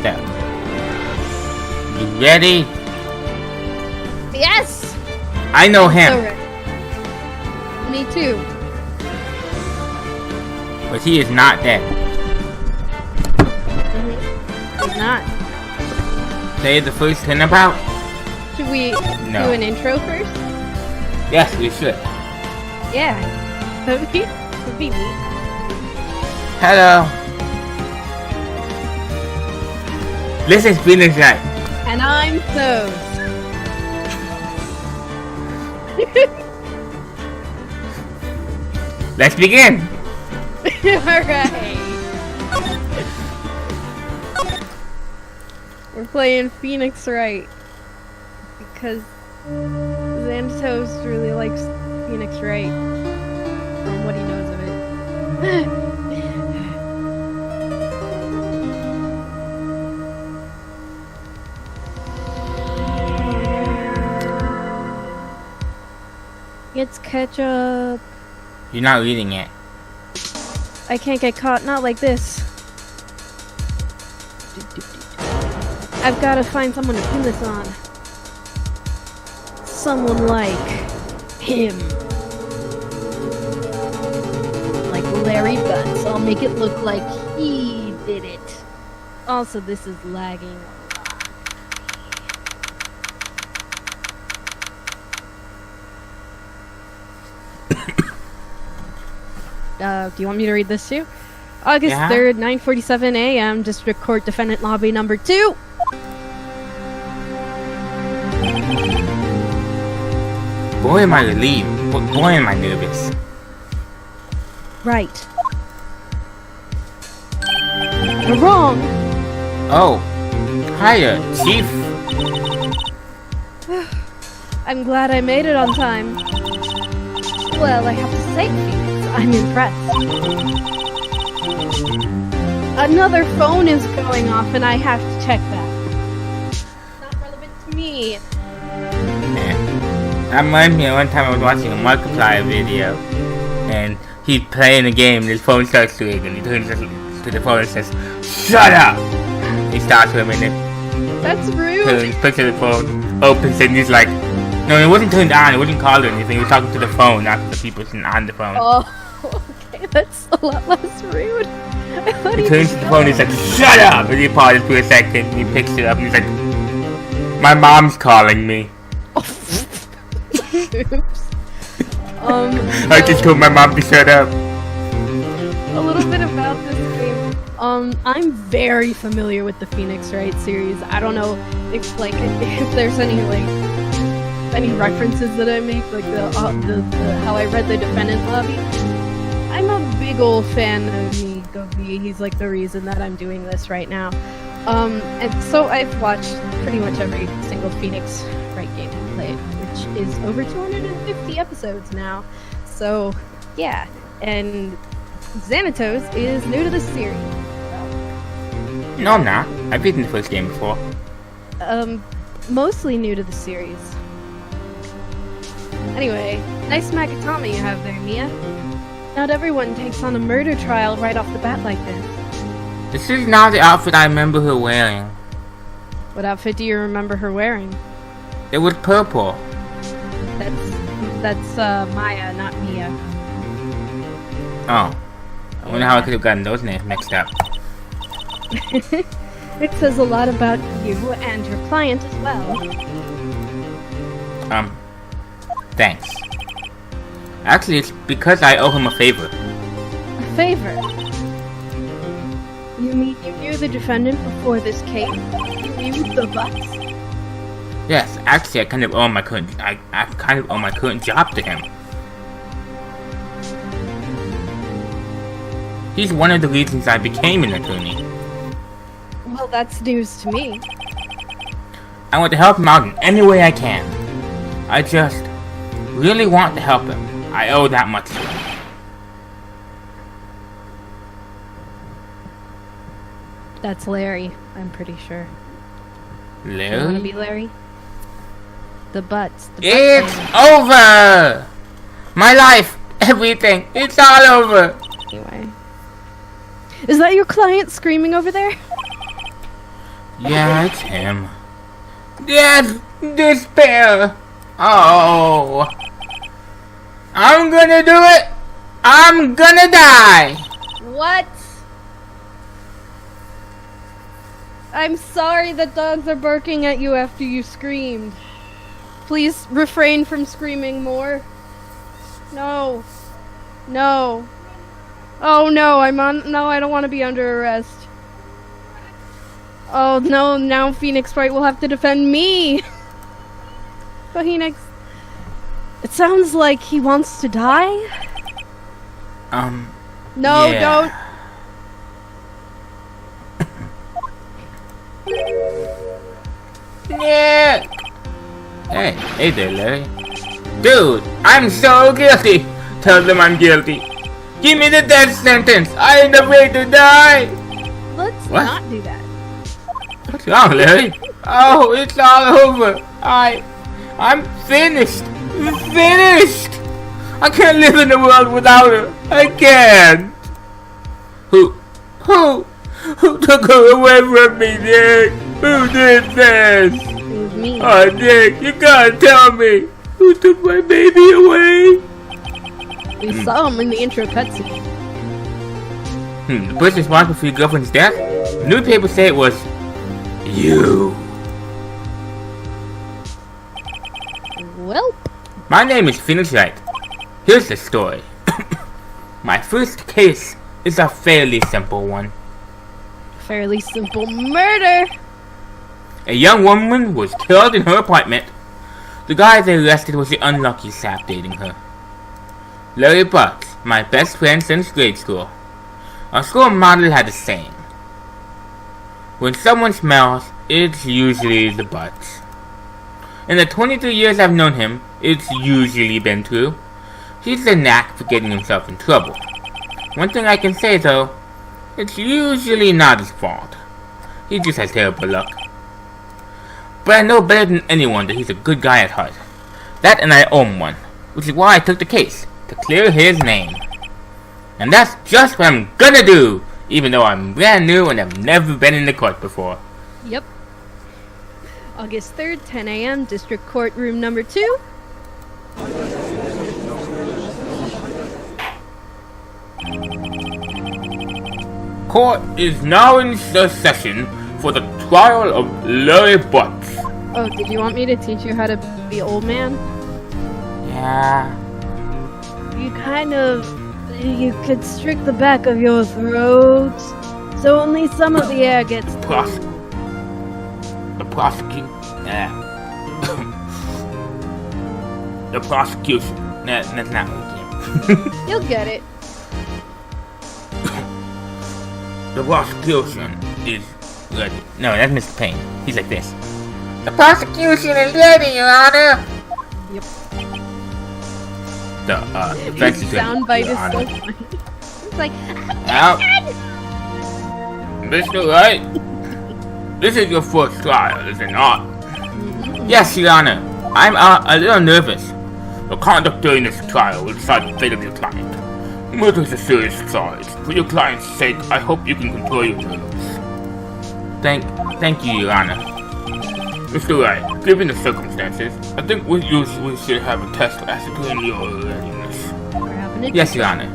So, you ready? Yes! I know him, So ready. Me too. but he is not dead. He's not. Say the first thing about? Should we do an intro first? Yes, we should. Yeah. That'd be neat. Hello. This is Phoenix Wright. And I'm Thos. Let's begin. Alright. We're playing Phoenix Wright. Because Thos really likes Phoenix Wright. From what he knows of it. It's ketchup. You're not reading it. I can't get caught, not like this. I've got to find someone to pin this on. Someone like him. Like Larry Butts. I'll make it look like he did it. Also, this is lagging. Do you want me to read this too? August 3rd, 9:47 a.m. District Court Defendant Lobby number 2. Boy, am I relieved. Boy, am I nervous. Right. You're wrong. Oh, hiya, Chief. I'm glad I made it on time. Well, I have to say, Phoenix, I'm impressed. Another phone is going off and I have to check that. Not relevant to me. Yeah. That reminds me of one time I was watching a Markiplier video, and he's playing a game and his phone starts to ring, and he turns to the phone and says, "Shut up!" He starts for a minute. That's rude. Turns, picks up the phone, opens it, and he's like, no, it wasn't turned on, it wasn't called or anything, he was talking to the phone, not to the people sitting on the phone. Oh, okay, that's a lot less rude. He turns to the phone and he's like, "Shut up!" And he pauses for a second, and he picks it up and he's like, "My mom's calling me." Oops. I just told my mom to shut up. A little bit about this game. I'm very familiar with the Phoenix Wright series. I don't know if there's any references that I make, like the how I read the Defendant Lobby. I'm a big old fan of Gobi. He's like the reason that I'm doing this right now. And so I've watched pretty much every single Phoenix Wright game he played, which is over 250 episodes now. So yeah, and Thos is new to the series. No, I'm not. I've beaten the first game before. Mostly new to the series. Anyway, nice Makatama you have there, Mia. Not everyone takes on a murder trial right off the bat like this. This is not the outfit I remember her wearing. What outfit do you remember her wearing? It was purple. That's Maya, not Mia. Oh. I wonder how I could have gotten those names mixed up. It says a lot about you and your client as well. Thanks. Actually, it's because I owe him a favor. A favor? You mean you knew the defendant before this case? You knew the Butts? Yes, actually, I kind of owe my current job to him. He's one of the reasons I became an attorney. Well, that's news to me. I want to help him out in any way I can. I just really want to help him. I owe that much to him. That's Larry, I'm pretty sure. Larry? You wanna be Larry? The Butts. It's over! My life, everything, it's all over! Anyway. Is that your client screaming over there? Yeah, it's him. Yes, despair. Oh. I'm gonna do it. I'm gonna die. What? I'm sorry that dogs are barking at you after you screamed. Please refrain from screaming more. No. No. Oh no, no, I don't want to be under arrest. Oh no, now Phoenix Wright will have to defend me. Phoenix. It sounds like he wants to die. No, yeah. don't. Yeah. Hey there, Larry. Dude, I'm so guilty. Tell them I'm guilty. Give me the death sentence. I ain't afraid to die. Let's What? not do that. What's wrong, Larry? Oh, it's all over. I'm finished. Finished. I can't live in the world without her. I can't. Who took her away from me, Nick? Who did this? It was me. Oh, Nick, you gotta tell me. Who took my baby away? We saw him in the intro cutscene. The person responsible for your girlfriend's death? The newspaper said it was you. Well, My name is Phoenix Wright. Here's the story. My first case is a fairly simple one. fairly simple murder. A young woman was killed in her apartment. The guy they arrested was the unlucky sap dating her. Larry Bucks, my best friend since grade school. Our school model had a saying. When someone smells, it's usually the butts. In the 23 years I've known him, it's usually been true. He's a knack for getting himself in trouble. One thing I can say though, it's usually not his fault. He just has terrible luck. But I know better than anyone that he's a good guy at heart. That and I own one, which is why I took the case, to clear his name. And that's just what I'm gonna do, even though I'm brand new and have never been in the court before. Yep. August 3rd, 10 a.m., District Court Room number 2. Court is now in session for the trial of Larry Butts. Oh, did you want me to teach you how to be old man? Yeah. You constrict the back of your throat, so only some of the air gets through. The prosecution. That's not what it is. You'll get it. The prosecution is ready. No, that's Mr. Payne. He's like this. The prosecution is ready, Your Honor. Yep. The defense is ready, Soundbite Your is Honor. so funny. It's like, Now, Mr. Wright, this is your first trial, is it not? Yes, Your Honor. I'm a little nervous. The conduct during this trial will decide the fate of your client. Murder is a serious charge. For your client's sake, I hope you can control your nerves. Thank you, Your Honor. Mr. Wright, given the circumstances, I think we should have a test to ascertain your readiness. we're having a Yes, Your Honor.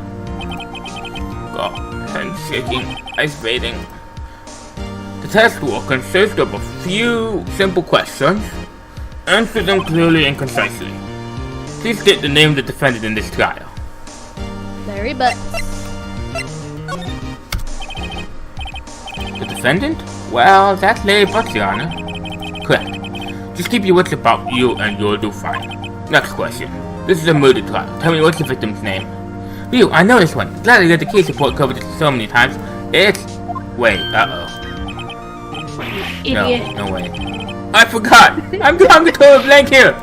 Go. Handshaking, ice bathing. The test will consist of a few simple questions. Answer them clearly and concisely. Please state the name of the defendant in this trial. Larry Butts. The defendant? Well, that's Larry Butts, Your Honor. Correct. Just keep your wits about you and you'll do fine. Next question. This is a murder trial. Tell me what's the victim's name? Phew, I know this one. Glad I read the case report covered it so many times. It's... Wait, Idiot. No way. I forgot! I'm the total blank here!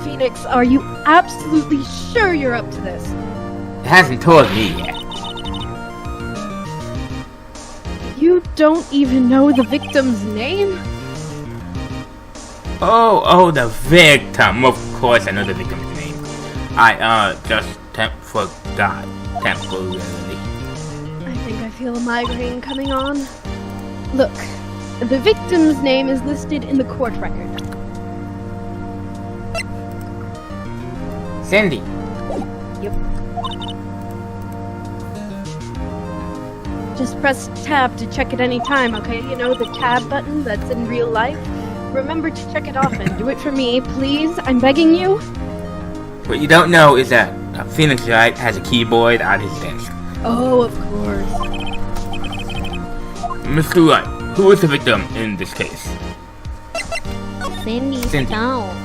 Phoenix, are you absolutely sure you're up to this? It hasn't told me yet. You don't even know the victim's name? Oh, the victim. Of course I know the victim's name. I, just forgot temporarily. I think I feel a migraine coming on. Look, the victim's name is listed in the court record. Cindy. Yep. Just press tab to check at any time, okay? You know, the tab button that's in real life? Remember to check it often. Do it for me, please. I'm begging you. What you don't know is that Phoenix Wright has a keyboard on his desk. Oh, of course. Mr. Wright, who is the victim in this case? Cindy Stone.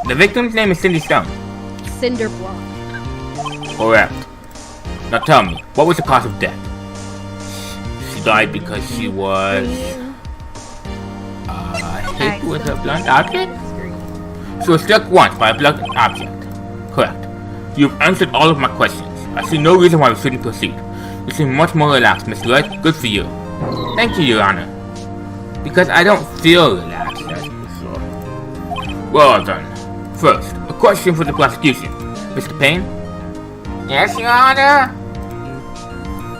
The victim's name is Cindy Stone. Cinder block. Correct. Now tell me, what was the cause of death? She died because she was hit with a blunt object? She was struck once by a blunt object. Correct. You've answered all of my questions. I see no reason why we shouldn't proceed. You seem much more relaxed, Mr. Wright. Good for you. Thank you, Your Honor. Because I don't feel relaxed, as before. Well done. First, a question for the prosecution. Mr. Payne? Yes, Your Honor?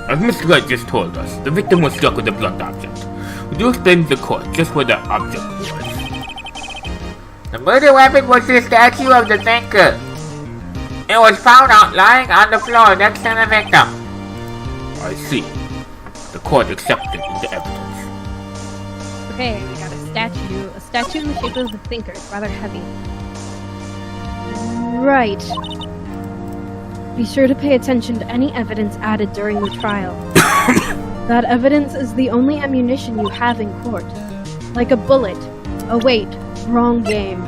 As Mr. Wright just told us, the victim was struck with a blunt object. Would you explain to the court just where the object was? The murder weapon was the statue of the thinker. It was found out lying on the floor next to the victim. I see. The court accepted the evidence. Okay, we got a statue. A statue in the shape of the thinker. It's rather heavy. Right. Be sure to pay attention to any evidence added during the trial. That evidence is the only ammunition you have in court. Like a bullet. Oh wait, wrong game.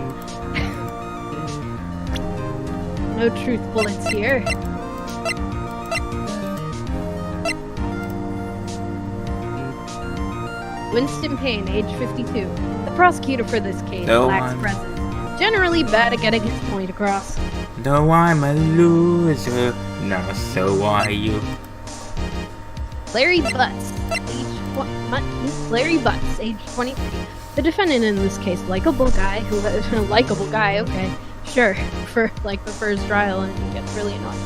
No truth bullets here. Winston Payne, age 52. The prosecutor for this case lacks presence. Generally bad at getting his point across. Though I'm a loser, now so are you. Larry Butts, age 23. The defendant in this case, likable guy, okay, sure, for like the first trial and he gets really annoying.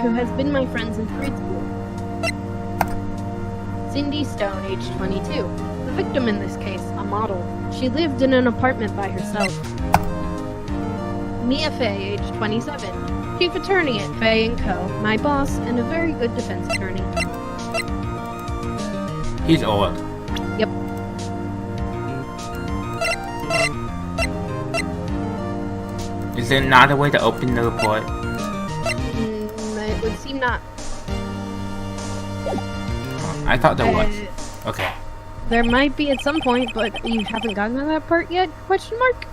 Who has been my friend since grade school. Cindy Stone, age 22. The victim in this case, a model. She lived in an apartment by herself. Mia Fey, age 27. Chief attorney at Fey & Co., my boss, and a very good defense attorney. He's old. Yep. Is there not a way to open the report? It would seem not. I thought there was. Okay. There might be at some point, but you haven't gotten to that part yet? Question mark?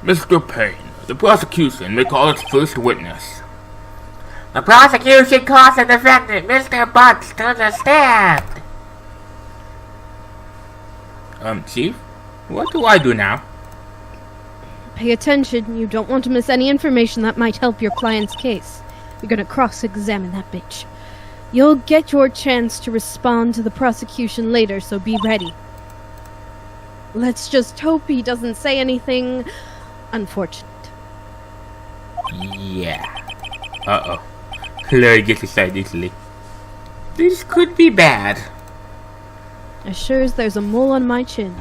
Mr. Payne, the prosecution may call its first witness. The prosecution calls the defendant, Mr. Butts, to the stand. Chief? What do I do now? Pay attention. You don't want to miss any information that might help your client's case. You're gonna cross-examine that bitch. You'll get your chance to respond to the prosecution later, so be ready. Let's just hope he doesn't say anything unfortunate. Yeah. Uh-oh. Larry gets excited easily. This could be bad. As sure as there's a mole on my chin.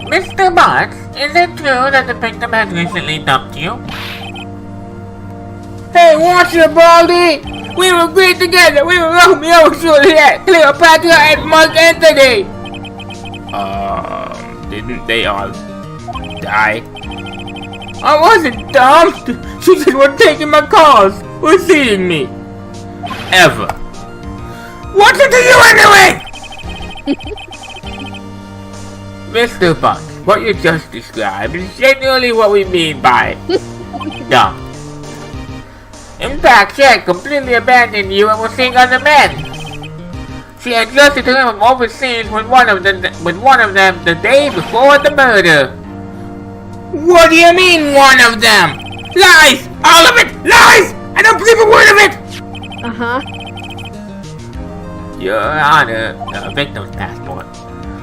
Mr. Butts, is it true that the victim has recently dumped you? Hey, watch it, Baldy! We were great together! We were Romeo, Juliet, Cleopatra, and Mark Antony! Didn't they all die? I wasn't dumped! She just wasn't taking my calls or seeing me. Ever. What's it to you anyway? Mr. Buck, what you just described is genuinely what we mean by dumb. In fact, she had completely abandoned you and was seeing other men. She had just returned from overseas with one of them the day before the murder. What do you mean, one of them? Lies! All of it! Lies! I don't believe a word of it! Uh-huh. Your Honor, the victim's passport.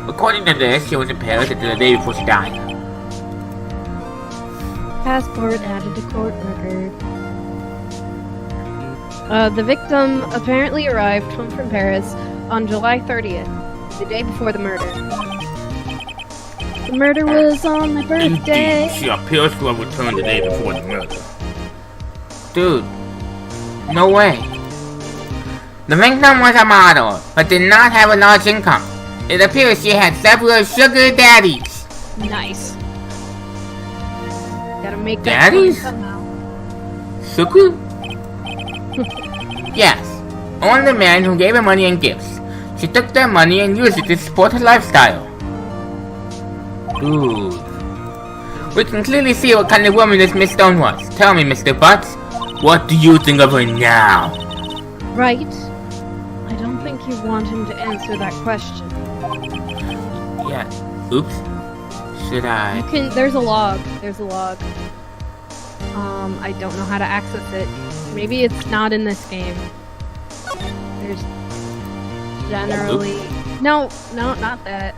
According to this, she was in Paris until the day before she died. Passport added to court record. The victim apparently arrived home from Paris on July 30th, the day before the murder. The murder was on my birthday. Indeed, she appears to have returned the day before the murder. Dude, no way. The victim was a model, but did not have a large income. It appears she had several sugar daddies. Nice. Gotta make that Daddies? somehow. Suku? Yes, only the man who gave her money and gifts. She took their money and used it to support her lifestyle. Dude. We can clearly see what kind of woman this Miss Stone was. Tell me, Mr. Butts. What do you think of her now? Right? I don't think you want him to answer that question. Yeah. Oops. Should I? There's a log. I don't know how to access it. Maybe it's not in this game. There's generally... No, not that.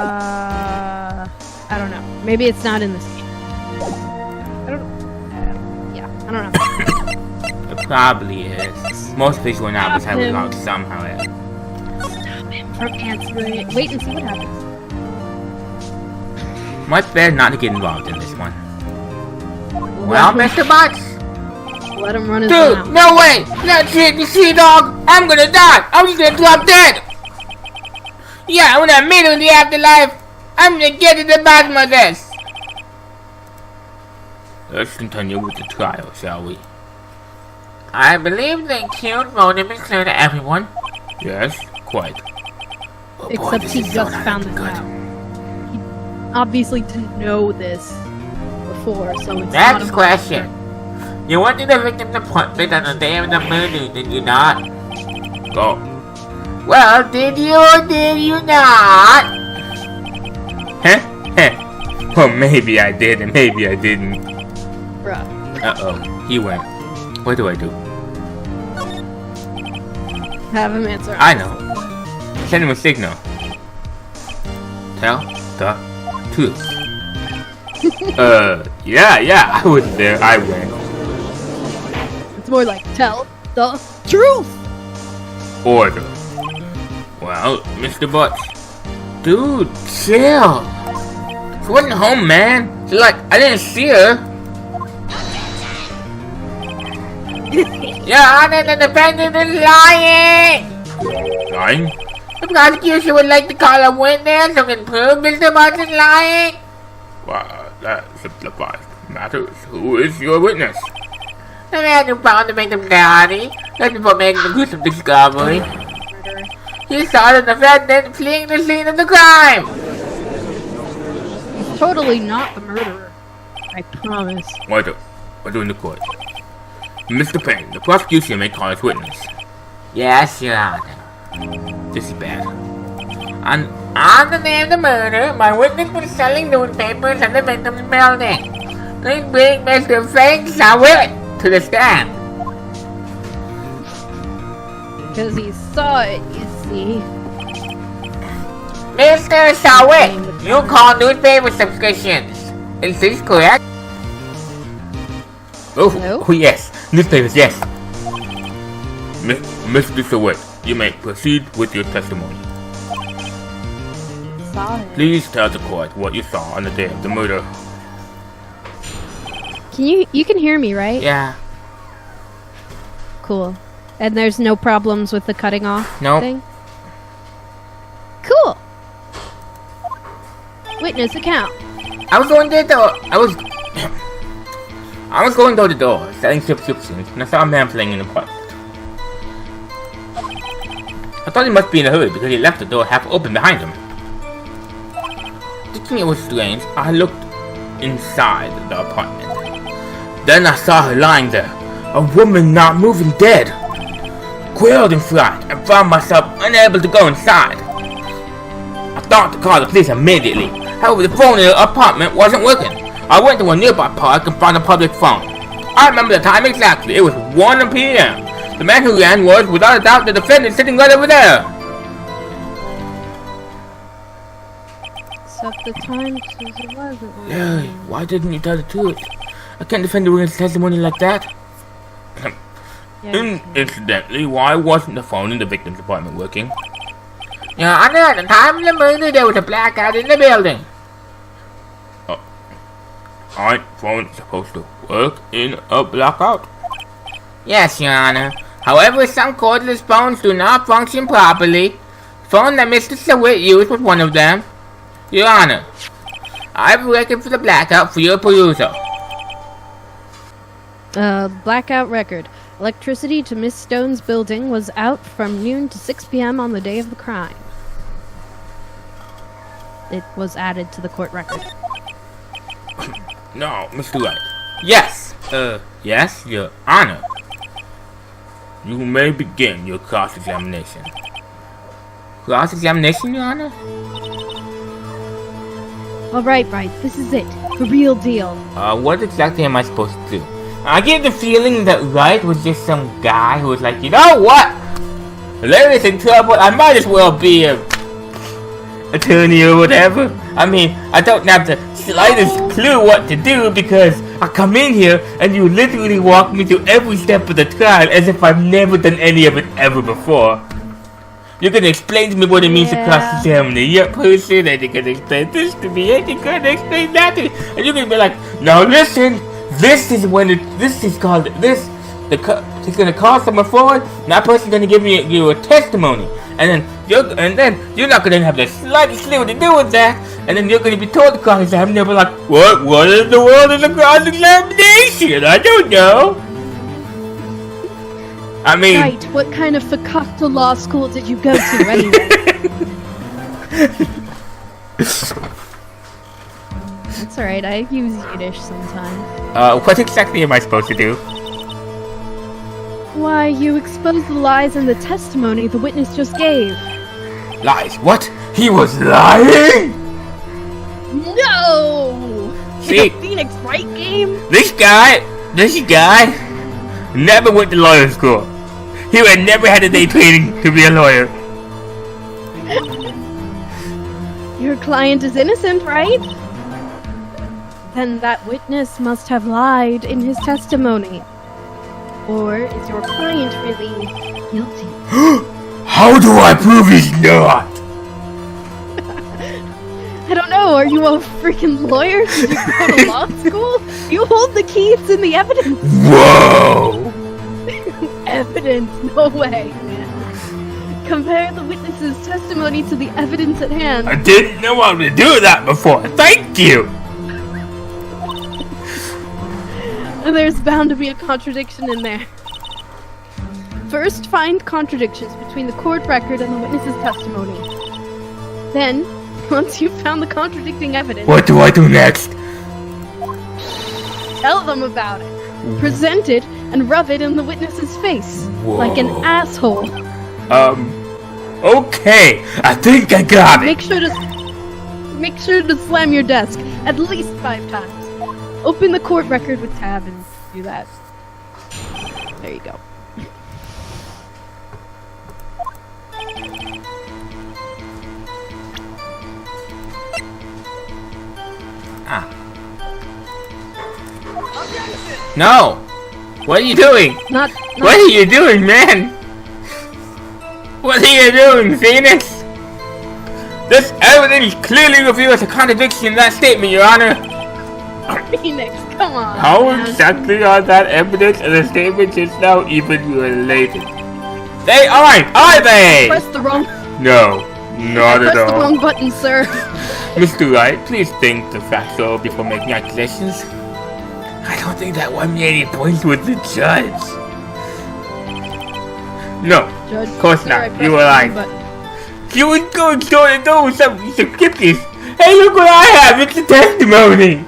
I don't know. Maybe it's not in this game. I don't know. It probably is. Most visual novels have a log somehow. Stop him from answering. Wait and see what happens. Much better not to get involved in this one. Well, Mr. Butts. Let him run his Dude, mouth. no way! That's it, you see, dog? I'm gonna die! I'm just gonna drop dead! Yeah, when I meet her in the afterlife, I'm gonna get to the bottom of this! Let's continue with the trial, shall we? I believe the accused motive is clear to everyone. Yes, quite. Oh, boy, Except this he is just so not found this good. out. He obviously didn't know this before, so it's not Next a question. You went to the victim's apartment on the day of the murder, did you not? Go. Well, did you or did you not? Heh? Heh. Well, maybe I did and maybe I didn't. Bruh. Uh-oh. He went. What do I do? Have him answer. I know. Send him a signal. Tell the truth. Yeah, I was there. I went. It's more like tell the truth. Order. Well, Mr. Butts. Dude, chill. She wasn't home, man. She's like, I didn't see her. Your Honor, the defendant is lying! Lying? The prosecution would like to call a witness who can prove Mr. Butts is lying. Well, that simplifies matters. Who is your witness? The man who found the victim's body just before making the gruesome discovery. He saw the defendant fleeing the scene of the crime! He's totally not the murderer. I promise. Order in the court. Mr. Payne, the prosecution may call its witness. Yes, Your Honor. This is bad. On the day of the murder, my witness was selling newspapers at the victim's building. Please bring Mr. Frank Sawit to the stand. Because he saw it, you see. Mr. Sawit, you call newspaper subscriptions. Is this correct? Oh yes. Newspapers, yes. Mr. Sawit, you may proceed with your testimony. Saw it. Please tell the court what you saw on the day of the murder. You can hear me, right? Yeah. Cool. And there's no problems with the cutting off Nope. thing? Cool. Witness account. I was going to the door. I was going door to door, selling subscriptions, and I saw a man playing in the park. I thought he must be in a hurry because he left the door half open behind him. Thinking it was strange, I looked inside the apartment. Then I saw her lying there, a woman not moving, dead. Quailed in fright and found myself unable to go inside. I thought to call the police immediately. However, the phone in the apartment wasn't working. I went to a nearby park and found a public phone. I remember the time exactly. It was 1 p.m. The man who ran was, without a doubt, the defendant sitting right over there. Except the time says it wasn't. Larry, why didn't you tell the truth? I can't defend the witness testimony like that. Yeah, Incidentally, why wasn't the phone in the victim's apartment working? Your Honor, at the time of the murder, there was a blackout in the building. Aren't phones supposed to work in a blackout? Yes, Your Honor. However, some cordless phones do not function properly. The phone that Mr. Sawit used was one of them. Your Honor, I have a record for the blackout for your perusal. Blackout record. Electricity to Miss Stone's building was out from noon to 6 p.m. on the day of the crime. It was added to the court record. No, Mr. Wright. Yes. Yes, Your Honor. You may begin your cross-examination. Cross-examination, Your Honor? Alright, Wright, this is it. The real deal. What exactly am I supposed to do? I get the feeling that Wright was just some guy who was like, you know what? Larry's in trouble, I might as well be a attorney or whatever. I mean, I don't have the slightest clue what to do because I come in here and you literally walk me through every step of the trial as if I've never done any of it ever before. You're gonna explain to me what it means to cross-examine a young person, and you're gonna explain this to me, and you're gonna explain that to me, and you're gonna be like, now listen, this is when he's gonna call someone forward, and that person's gonna give you a testimony, and then you're not gonna have the slightest clue what to do with that, and then you're gonna be told to cross-examine, and they'll be like, what in the world is a cross-examination? I don't know. I mean... Right, what kind of fakakta law school did you go to anyway? That's alright, I use Yiddish sometimes. What exactly am I supposed to do? Why, you expose the lies in the testimony the witness just gave. Lies? What? He was lying? No! See? The Phoenix Wright game? This guy never went to lawyer school. He had never had a day training to be a lawyer. Your client is innocent, right? Then that witness must have lied in his testimony. Or is your client really guilty? How do I prove he's not? I don't know, are you a freaking lawyer? Did you go to law school? You hold the key, it's in the evidence. Whoa! Evidence? No way, man. Compare the witness's testimony to the evidence at hand. I didn't know how to do that before. Thank you! There's bound to be a contradiction in there. First, find contradictions between the court record and the witness's testimony. Then, once you've found the contradicting evidence... What do I do next? Tell them about it. Present it and rub it in the witness's face. Whoa. Like an asshole. Okay. I think I got it. Make sure to slam your desk at least 5 times. Open the court record with tab and do that. There you go. No! What are you doing? Not What are you doing, man? What are you doing, Phoenix? This evidence clearly reveals a contradiction in that statement, Your Honor. Phoenix, come on. How man. exactly are that evidence and the statement just now even related? They aren't, are they? Press the wrong. No, not at Press the all. wrong button, sir. Mr. Wright, please think the facts over before making accusations. I don't think that won me any points with the judge. No, Judge, of course sir, not. I pressed You were the wrong lying. button. You would go and store the door with some cookies. Hey, look what I have! It's a testimony!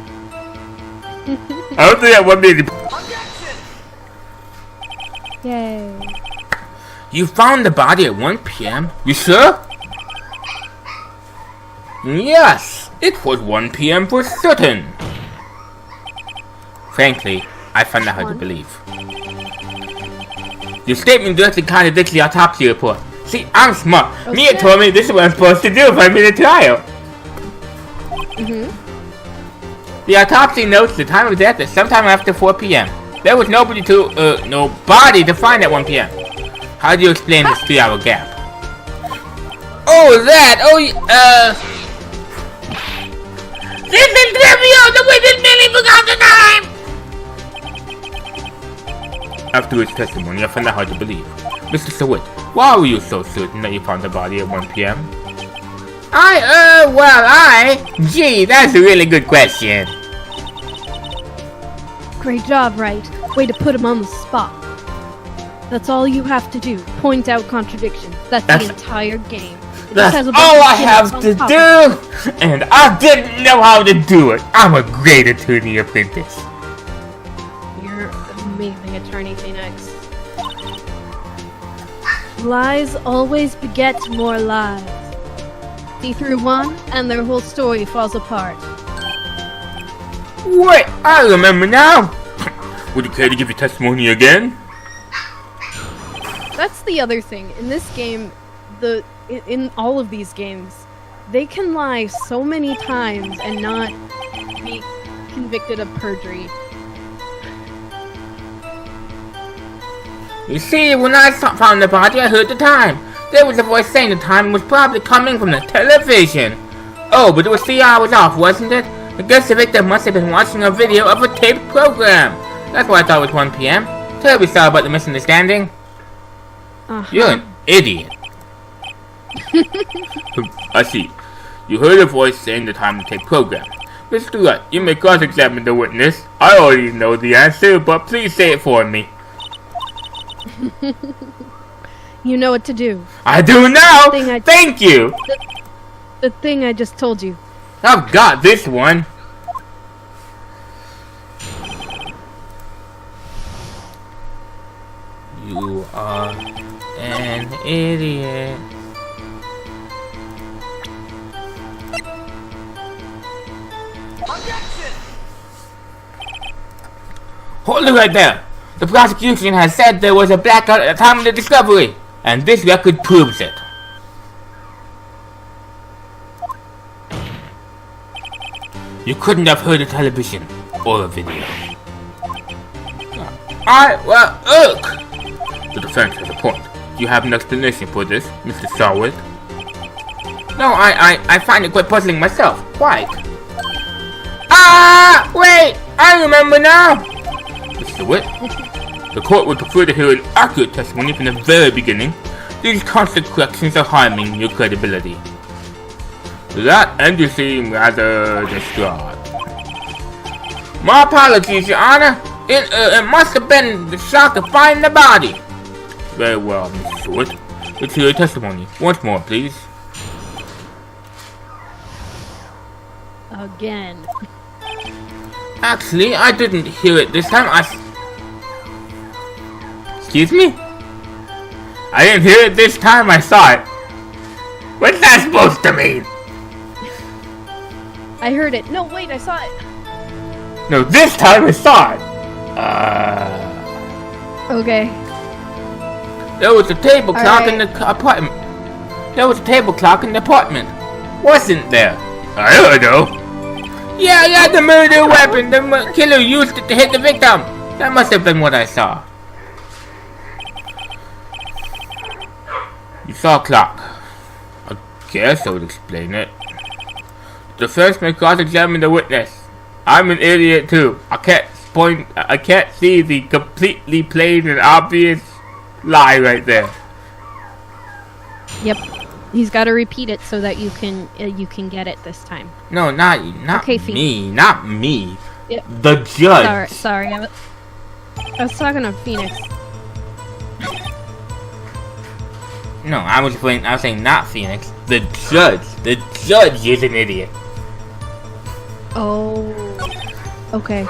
I don't think that won me any Yay. You found the body at 1 p.m.? You sure? Yes, it was 1 p.m. for certain. Frankly, I find that hard to believe. Your statement directly contradicts the autopsy report. See, I'm smart. Mia told me this is what I'm supposed to do if I'm in a trial. The autopsy notes the time of death at sometime after 4 p.m. There was nobody to find at 1 p.m. How do you explain this 3-hour gap? Oh, that! This is trivial! The witness merely forgot the time! After his testimony, I found that hard to believe. Mr. Sawit, why were you so certain that you found the body at 1 p.m.? Gee, that's a really good question. Great job, Wright. Way to put him on the spot. That's all you have to do. Point out contradictions. That's the entire game. That's all I have to do! And I didn't know how to do it. I'm a great attorney apprentice. You're an amazing attorney, Phoenix. Lies always beget more lies. See through one, and their whole story falls apart. Wait, I remember now. Would you care to give your testimony again? That's the other thing. In this game, in all of these games, they can lie so many times and not be convicted of perjury. You see, when I found the body, I heard the time. There was a voice saying the time was probably coming from the television. Oh, but it was 3 hours off, wasn't it? I guess the victim must have been watching a video of a taped program. That's why I thought it was 1 p.m. Terribly sorry about the misunderstanding. You're an idiot. I see. You heard a voice saying the time to take program. Mr. Wright, you may cross-examine the witness. I already know the answer, but please say it for me. You know what to do. I do now! Thank you! The thing I just told you. I've got this one. You are an idiot. Objection! Hold it right there. The prosecution has said there was a blackout at the time of the discovery, and this record proves it. You couldn't have heard a television or a video. Look! The defense has a point. Do you have an explanation for this, Mr. Starwood? No, I find it quite puzzling myself. Quite. Wait! I remember now! Mr. Witt, the court would prefer to hear an accurate testimony from the very beginning. These constant corrections are harming your credibility. That, and you seem rather distraught. My apologies, Your Honor. It must have been the shock to find the body. Very well, Mr. Stewart. Let's hear your testimony. Once more, please. Again. Actually, I didn't hear it this time. Excuse me? I didn't hear it this time. I saw it. What's that supposed to mean? I heard it. No, wait, I saw it. No, this time I saw it. Okay. There was a table clock in the apartment. There was a table clock in the apartment. Wasn't there? I don't know. Yeah, the murder weapon. The killer used it to hit the victim. That must have been what I saw. You saw a clock. I guess that would explain it. The defense may cross-examine the witness. I'm an idiot too. I can't see the completely plain and obvious lie right there. Yep. He's got to repeat it so that you can get it this time. No, not okay, me. Not me. Yep. The judge. Sorry. I was talking to Phoenix. No, I was saying not Phoenix. The judge. The judge is an idiot. Oh. Okay.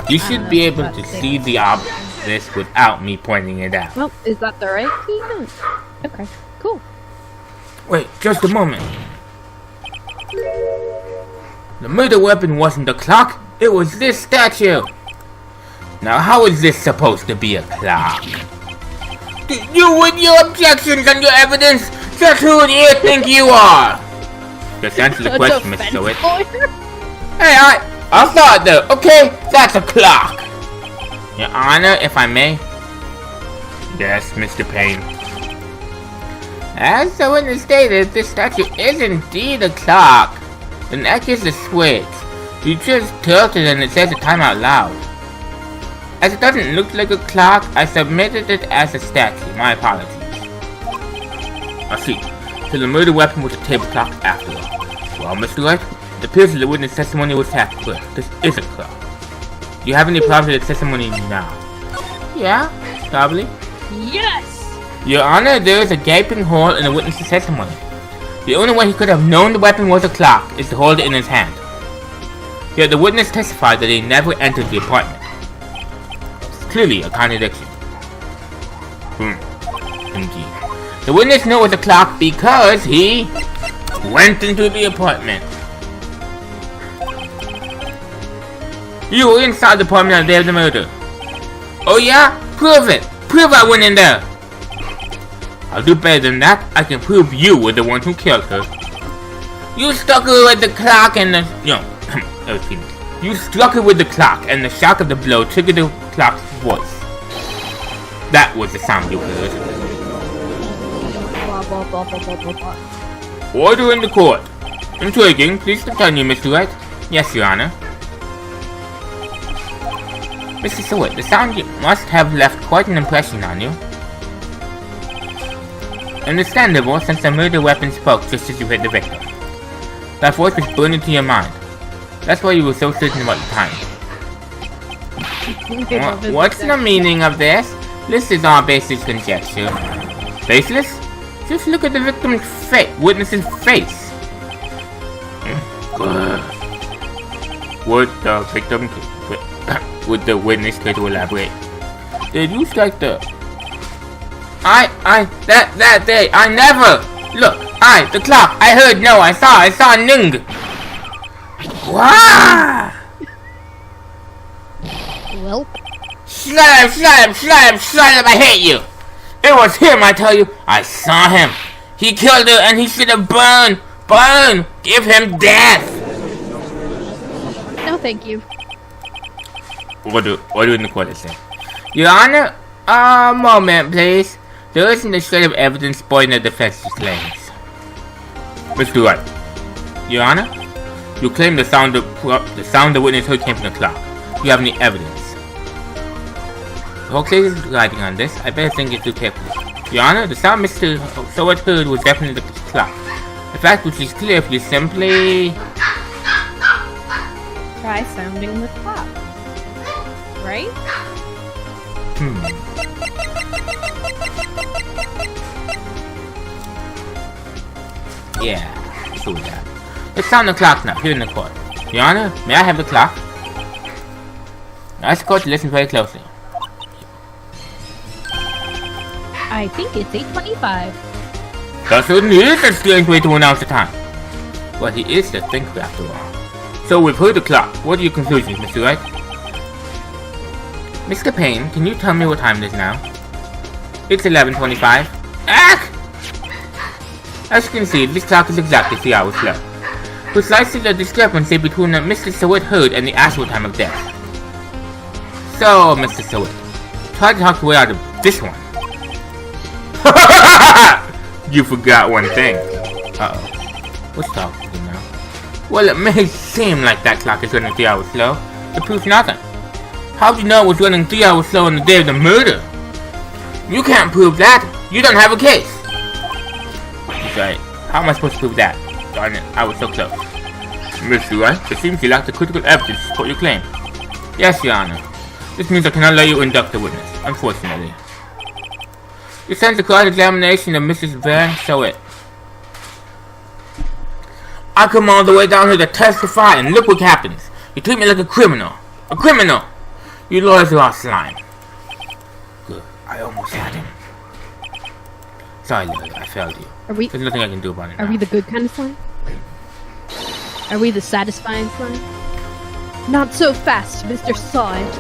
You should be able to see the obvious without me pointing it out. Well, is that the right thing? Okay, cool. Wait, just a moment. The murder weapon wasn't a clock, it was this statue. Now how is this supposed to be a clock? You with your objections and your evidence Just who do you think you are? Just answer the A question, Mr. defense Stewart. lawyer? Hey, I thought though. Okay, that's a clock. Your Honor, if I may. Yes, Mr. Payne. As the witness stated, this statue is indeed a clock. The neck is a switch. You just tilt it and it says the time out loud. As it doesn't look like a clock, I submitted it as a statue. My apologies. I see. So the murder weapon was a table clock after all. Well, Mr. Wright, it appears that the witness testimony was accurate. This is a clock. Do you have any problems with the testimony now? Yeah, probably. Yes! Your Honor, there is a gaping hole in the witness's testimony. The only way he could have known the weapon was a clock is to hold it in his hand. Yet the witness testified that he never entered the apartment. It's clearly a contradiction. Indeed. The witness knew it was a clock because he went into the apartment. You were inside the apartment on the day of the murder. Oh yeah? Prove it! Prove I went in there! I'll do better than that. I can prove you were the one who killed her. You struck her with the clock and the... You struck her with the clock and the shock of the blow triggered the clock's voice. That was the sound you heard. Order in the court. Intriguing. Please continue, Mr. Wright. Yes, Your Honor. Mr. Stewart, the sound must have left quite an impression on you. Understandable, since the murder weapon spoke just as you hit the victim. That voice was burned into your mind. That's why you were so certain about the time. What's the meaning of this? This is all baseless conjecture. Baseless? Just look at the victim's witness's face. Would the victim... Would the witness care to elaborate? Did you strike the... that day, I never... Look, the clock, I heard, no, I saw Ning. Wow! Well... Shut up, I hate you! It was him, I tell you, I saw him. He killed her and he should have burned! Give him death! No, thank you. Order in the court, I say. Your Honor, a moment, please. There isn't a shred of evidence supporting the defense's claims. Mr. Wright. Your Honor, you claim the sound the witness heard came from the clock. Do you have any evidence? The whole case is riding on this. I better think it through carefully. Your Honor, the sound Mr. Stewart heard was definitely the clock. The fact which is clear if you simply... Try sounding the clock. Right? Yeah, sure that. Let's sound the clock now, here in the court. Your Honor, may I have the clock? I ask the court to listen very closely. I think it's 8:25. That certainly is a strange way to announce the time. But he is the thinker after all. So we've heard the clock. What are your conclusions, Mr. Wright? Mr. Payne, can you tell me what time it is now? It's 11:25. As you can see, this clock is exactly 3 hours slow. Precisely the discrepancy between what Mr. Stewart heard and the actual time of death. So, Mr. Stewart, try to talk your way out of this one. You forgot one thing. Uh-oh. What's talking now? Well, it may seem like that clock is running 3 hours slow. It proves nothing. How do you know it was running 3 hours slow on the day of the murder? You can't prove that. You don't have a case. Right. How am I supposed to prove that? Darn it, I was so close. Mr. Wright, it seems you lack the critical evidence to support your claim. Yes, Your Honor. This means I cannot let you induct the witness, unfortunately. You sent the cross-examination of Mrs. Van Showit. I come all the way down here to testify, and look what happens. You treat me like a criminal. A criminal! You lawyers are all slime. Good. I almost had him. Sorry, lawyer, I failed you. There's nothing I can do about it now. Are we the good kind of slime? Are we the satisfying slime? Not so fast, Mr. Saw It.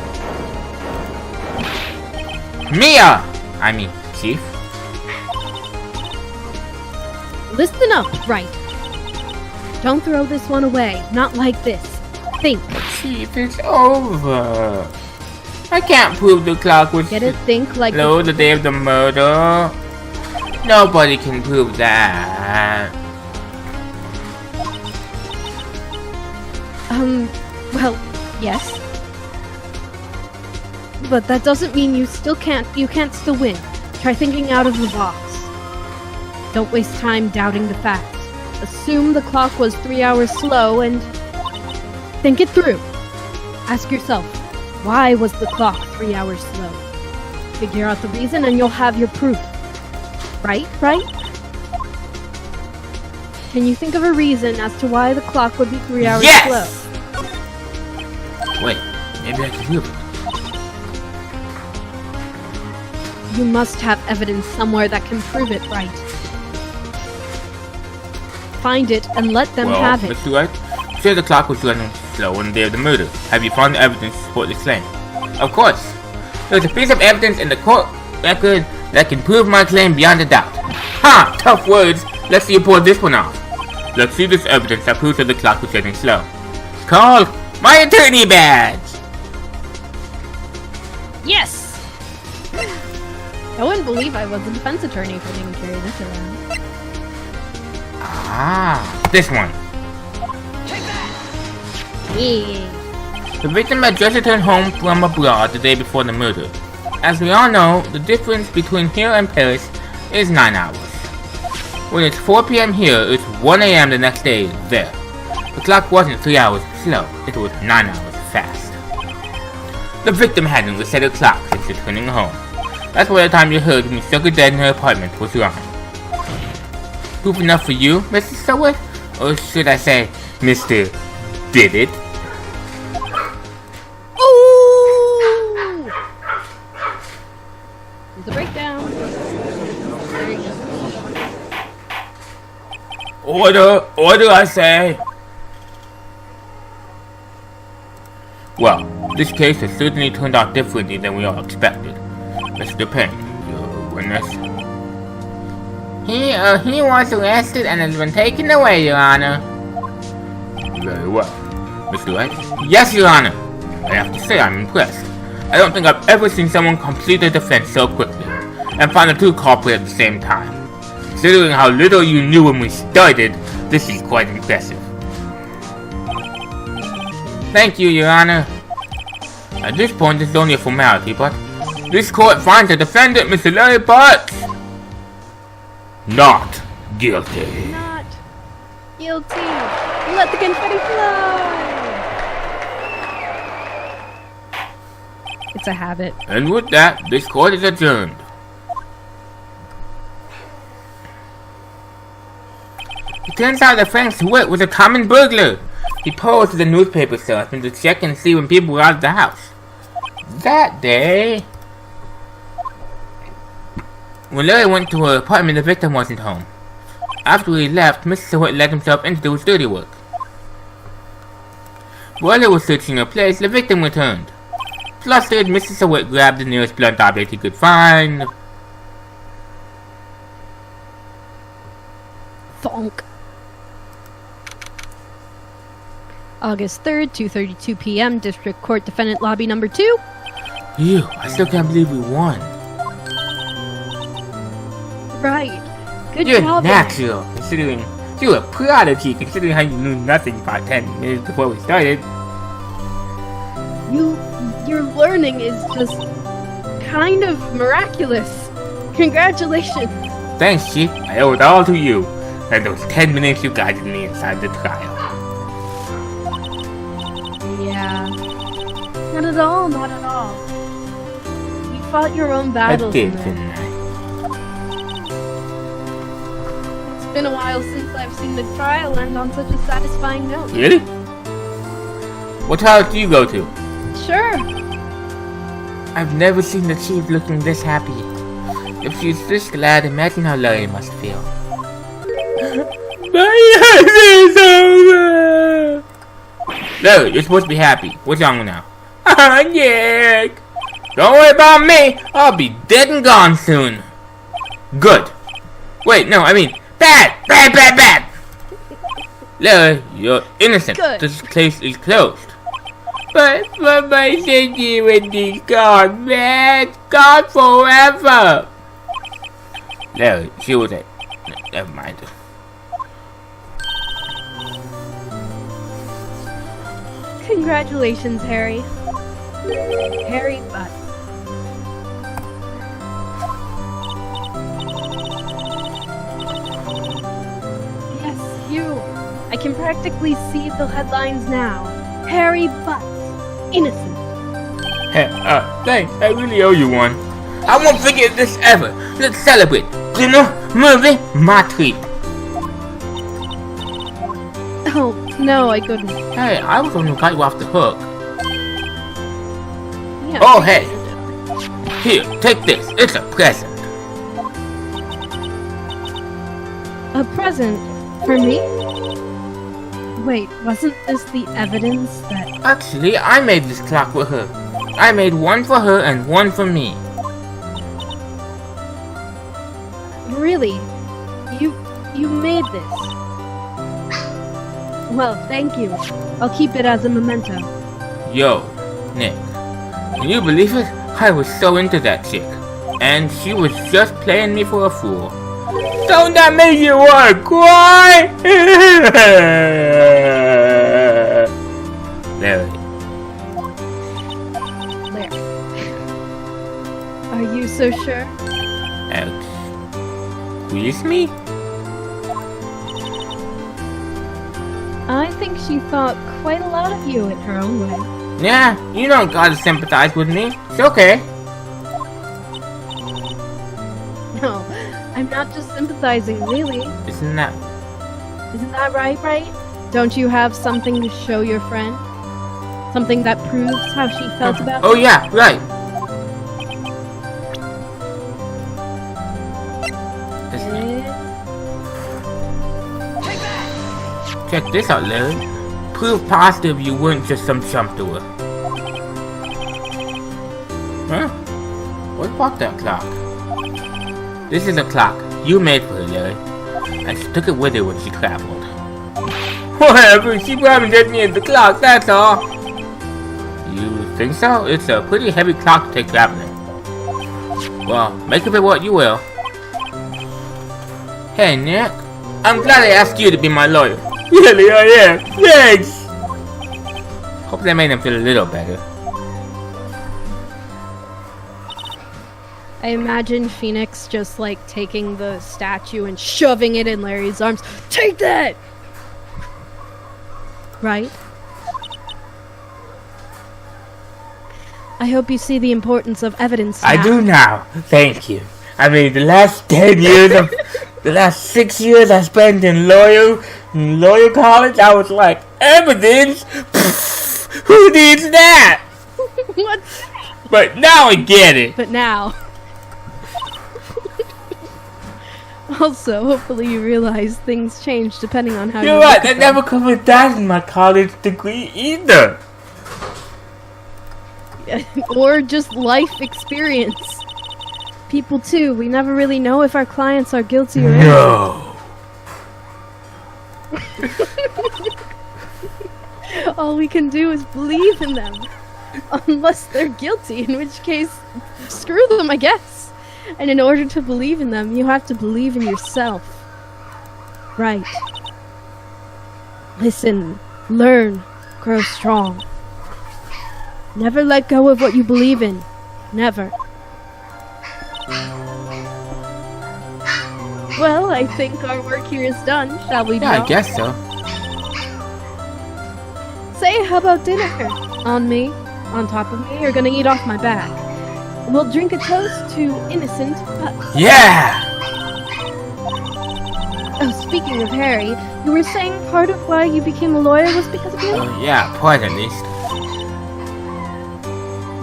Chief. Listen up, Wright. Don't throw this one away. Not like this. Think. Chief, it's over. I can't prove the clock was Get it? Think like slow the day of the murder. Nobody can prove that. Well, yes. But that doesn't mean you can't still win. Try thinking out of the box. Don't waste time doubting the facts. Assume the clock was 3 hours slow and think it through. Ask yourself, why was the clock 3 hours slow? Figure out the reason and you'll have your proof. Right? Can you think of a reason as to why the clock would be 3 hours slow? Wait, maybe I can prove it. You must have evidence somewhere that can prove it, right? Find it and let them have it. Mr. Wright, you said the clock was running slow on the day of the murder. Have you found evidence to support this claim? Of course. There's a piece of evidence in the court record that can prove my claim beyond a doubt. Ha! Tough words. Let's see you pull this one off. Let's see this evidence that proves that the clock was running slow. Call my attorney badge! Yes! I wouldn't believe I was a defense attorney if I didn't carry this around. Ah, this one. Yeah. The victim had just returned home from abroad the day before the murder. As we all know, the difference between here and Paris is 9 hours. When it's 4 p.m. here, it's 1 a.m. the next day there. The clock wasn't 3 hours slow, it was 9 hours fast. The victim hadn't reset her clock since returning home. That's why the time you heard me struck her dead in her apartment was wrong. Proof enough for you, Mr. Stowett? Or should I say, Mr. Did It? Ooh! There's a breakdown. There you go. Order, I say! Well, this case has certainly turned out differently than we all expected. Mr. Payne, your witness. He was arrested and has been taken away, Your Honor. Very well. Mr. Wright? Yes, Your Honor. I have to say I'm impressed. I don't think I've ever seen someone complete a defense so quickly, and find the two culprits at the same time. Considering how little you knew when we started, this is quite impressive. Thank you, Your Honor. At this point, this is only a formality, but this court finds the defendant, Mr. Larry Potts, not guilty. Not guilty. Let the confetti fly. It's a habit. And with that, this court is adjourned. It turns out that Frank Swift was a common burglar. He posed as a newspaper salesman to check and see when people were out of the house. That day, when Larry went to her apartment, the victim wasn't home. After he left, Mr. Swift let himself in to do his dirty work. While he was searching her place, the victim returned. Flustered, Mr. Swift grabbed the nearest blunt object he could find. Thonk. August 3rd, 2:32 p.m. District Court Defendant Lobby Number 2. Ew, I still can't believe we won. Right. Good You're job. natural, considering you're a prodigy, considering how you knew nothing about 10 minutes before we started. Your learning is just kind of miraculous. Congratulations. Thanks, Chief. I owe it all to you, and those 10 minutes you guided me inside the trial. Yeah. Not at all, not at all. You fought your own I battles. did, in there. didn't I? It's been a while since I've seen the trial end on such a satisfying note. Really? What trial do you go to? Sure. I've never seen the Chief looking this happy. If she's this glad, imagine how Larry must feel. My life is over! Larry, you're supposed to be happy. What's wrong now? Nick! Don't worry about me! I'll be dead and gone soon. Good. Wait, no, I mean, Bad! Bad, bad, bad! Larry, you're innocent. Good. This case is closed. But my security is gone, man. Gone forever. Larry, she was a... Never mind. Congratulations, Harry. Harry Butt. Yes, you. I can practically see the headlines now. Harry Butt. Innocent. Hey, thanks. I really owe you one. I won't forget this ever. Let's celebrate. Dinner, movie, my treat. Oh, no, I couldn't. Hey, I was going to cut you off the hook. Yeah, Oh, hey. Here, take this. It's a present. A present for me? Wait, wasn't this the evidence that... Actually, I made this clock for her. I made one for her and one for me. Really? You made this? Well, thank you. I'll keep it as a memento. Yo, Nick. Can you believe it? I was so into that chick. And she was just playing me for a fool. Don't that make you want to cry? Larry. There. Are you so sure? Squeeze me? I think she thought quite a lot of you in her own way. Yeah, you don't gotta sympathize with me. It's okay. No, I'm not just sympathizing, really. Isn't that... Isn't that right? Don't you have something to show your friend? Something that proves how she felt about Oh you? yeah, right. Check this out, Larry. Proof positive you weren't just some chump to her. Huh? What about that clock? This is a clock you made for her, Larry. And she took it with her when she traveled. Whatever, she probably didn't need the clock, that's all. You think so? It's a pretty heavy clock to take traveling. Well, make of it what you will. Hey, Nick. I'm glad I asked you to be my lawyer. Really, I am. Thanks! Hope that made him feel a little better. I imagine Phoenix just like taking the statue and shoving it in Larry's arms. Take that! Right? I hope you see the importance of evidence now. I do now. Thank you. I mean, the last 10 years of... the last 6 years I spent in lawyer college, I was like, evidence? Pfft, who needs that? What? But now I get it. But now. Also, hopefully you realize things change depending on how You're you right, look that at never covered that in my college degree either. them. Or just life experience. People too, we never really know if our clients are guilty or innocent. No. All we can do is believe in them. Unless they're guilty, in which case, screw them, I guess. And in order to believe in them, you have to believe in yourself. Right. Listen, learn, grow strong. Never let go of what you believe in. Never. Well, I think our work here is done, shall we, Yeah, Joe? I guess so. Say, how about dinner? On me, on top of me, you're gonna eat off my back. We'll drink a toast to innocent but... Yeah! Oh, speaking of Harry, you were saying part of why you became a lawyer was because of him? Oh, yeah, part at least.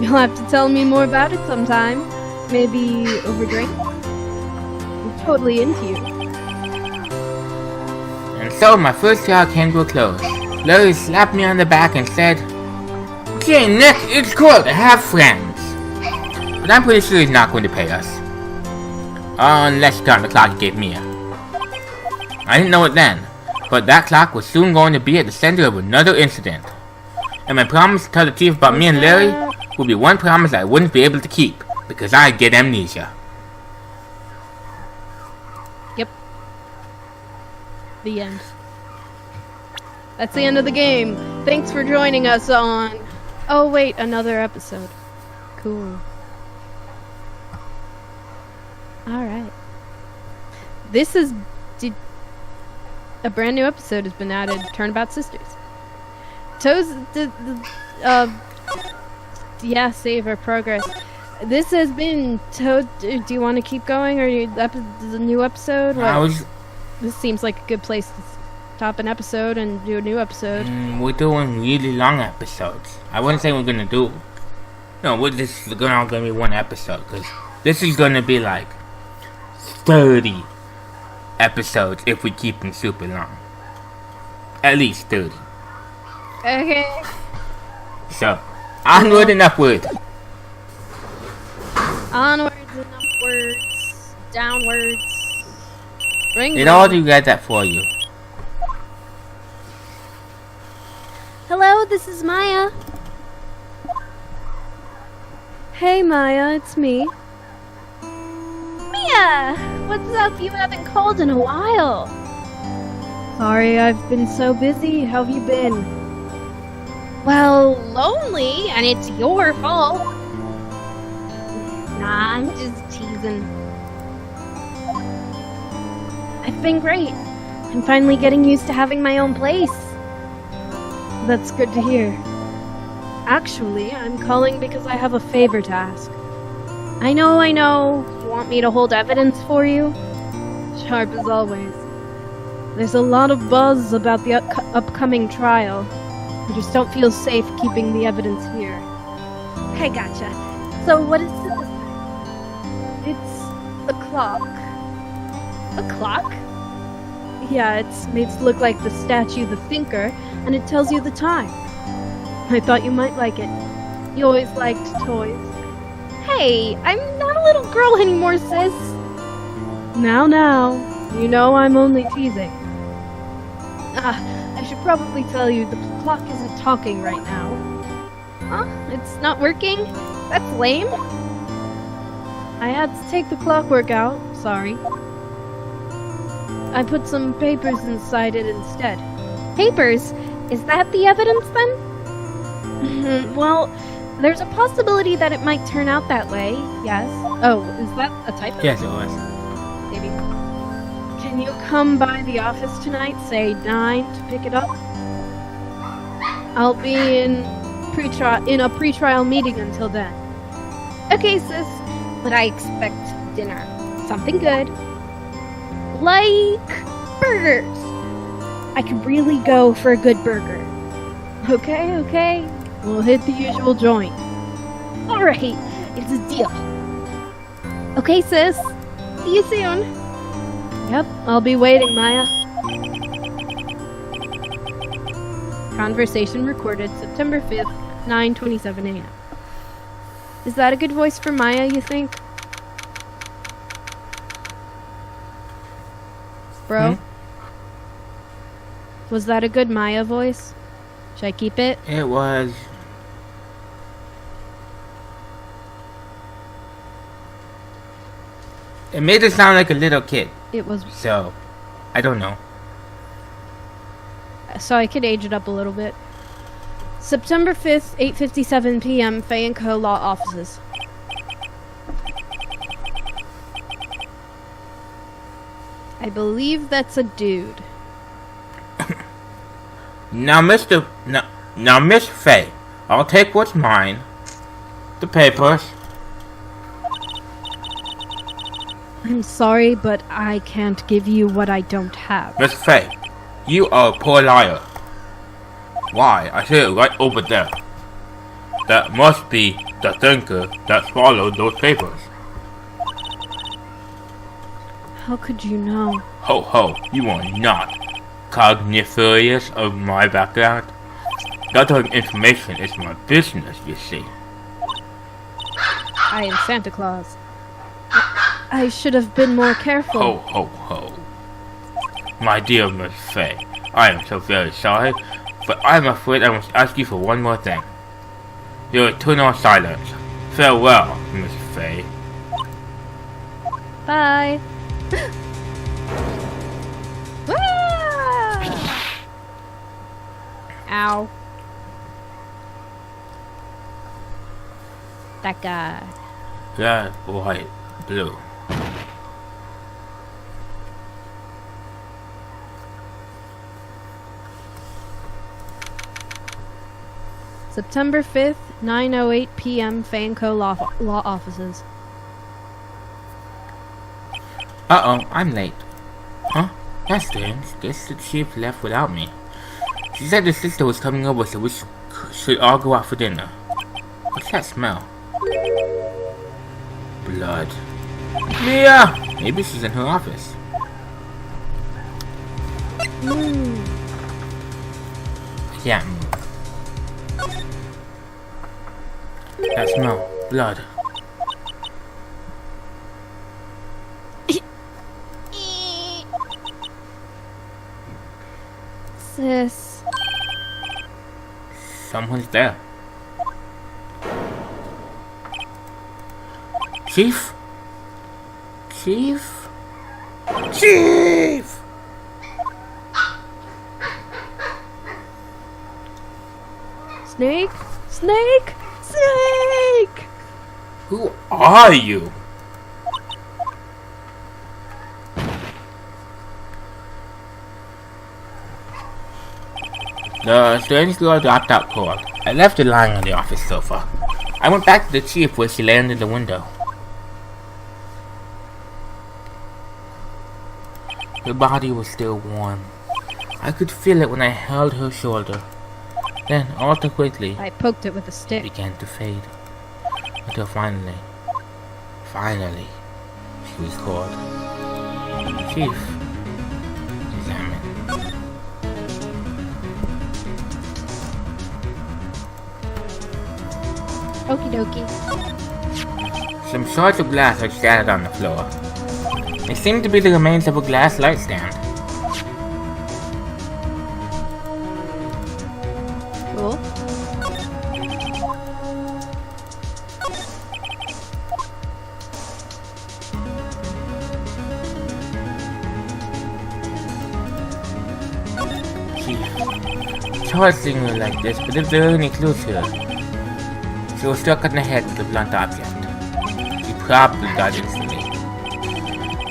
You'll have to tell me more about it sometime. Maybe over drink? I'm totally into you. And so my first year came to a close. Larry slapped me on the back and said, "Okay, Nick, it's cool to have friends. But I'm pretty sure he's not going to pay us. Unless you count the clock he gave me. I didn't know it then, but that clock was soon going to be at the center of another incident. And my promise to tell the chief about me and Larry would be one promise I wouldn't be able to keep, because I'd get amnesia. Yep. The end. That's the end of the game. Thanks for joining us on... Oh wait, another episode. Cool. Alright. This is... A brand new episode has been added. Turnabout Sisters. Yeah, save our progress. This has been Do you want to keep going, or the new episode? This seems like a good place to stop an episode and do a new episode. We're doing really long episodes. I wouldn't say we're gonna do. No, this is gonna be one episode, because this is gonna be like 30 episodes if we keep them super long. At least 30. Okay. So, onward and upward. Onwards and upwards. Downwards. Did all do get that for you? Hello, this is Maya. Hey Maya, it's me. Mia! What's up? You haven't called in a while. Sorry, I've been so busy. How have you been? Well, lonely, and it's your fault. Nah, I'm just teasing. I've been great. I'm finally getting used to having my own place. That's good to hear. Actually, I'm calling because I have a favor to ask. I know. You want me to hold evidence for you? Sharp as always. There's a lot of buzz about the upcoming trial. I just don't feel safe keeping the evidence here. Okay, gotcha. So what is this? It's a clock. A clock? Yeah, it's made to look like the statue The Thinker, and it tells you the time. I thought you might like it. You always liked toys. Hey, I'm not a little girl anymore, sis. Now, you know I'm only teasing. I should probably tell you the clock isn't talking right now. Huh? It's not working? That's lame. I had to take the clockwork out, sorry. I put some papers inside it instead. Papers? Is that the evidence then? Well, there's a possibility that it might turn out that way, yes. Oh, is that a typo? Yes, it was. Maybe. Can you come by the office tonight, say 9, to pick it up? I'll be in a pre-trial meeting until then. Okay, sis, but I expect dinner. Something good. Like burgers. I could really go for a good burger. Okay. We'll hit the usual joint. Alright, it's a deal. Okay, sis. See you soon. Yep, I'll be waiting, Maya. Conversation recorded September 5th, 9:27 a.m. Is that a good voice for Maya, you think? Bro? Was that a good Maya voice? Should I keep it? It was. It made it sound like a little kid. It was. So, I don't know. So I could age it up a little bit. September 5th, 8:57 p.m., Fay & Co. Law Offices. I believe that's a dude. Now, Miss Fay, I'll take what's mine. The papers. I'm sorry, but I can't give you what I don't have. Miss Fay, you are a poor liar. Why, I see it right over there. That must be the thinker that swallowed those papers. How could you know? Ho ho, you are not cogniferous of my background. Gathering information is my business, you see. I am Santa Claus. I should have been more careful. Ho ho ho. My dear Miss Fay, I am so very sorry, but I'm afraid I must ask you for one more thing. Your eternal silence. Farewell, Miss Fay. Bye. Ah! Ow. That guy. Red, white, blue. September 5th, 9:08 p.m. Fanco Law Offices. Uh-oh, I'm late. Huh? That's strange. Guess the chief left without me. She said her sister was coming over, so we should all go out for dinner. What's that smell? Blood. Mia! Maybe she's in her office. I can't move. That smell. Blood. Sis. Someone's there. Chief? Chief? Chief! Snake? Snake? Snake! Who are you? The strange girl dropped out cold. I left her lying on the office sofa. I went back to the chief where she landed in the window. Her body was still warm. I could feel it when I held her shoulder. Then, all too quickly, I poked it with a it stick. began to fade. Until finally, she was called. Chief, examine. Okie dokie. Some shards of glass are scattered on the floor. They seem to be the remains of a glass light stand. Cool. Chief, it's hard seeing her like this, but if there are any clues here, she was struck on the head with a blunt object. She probably died instantly.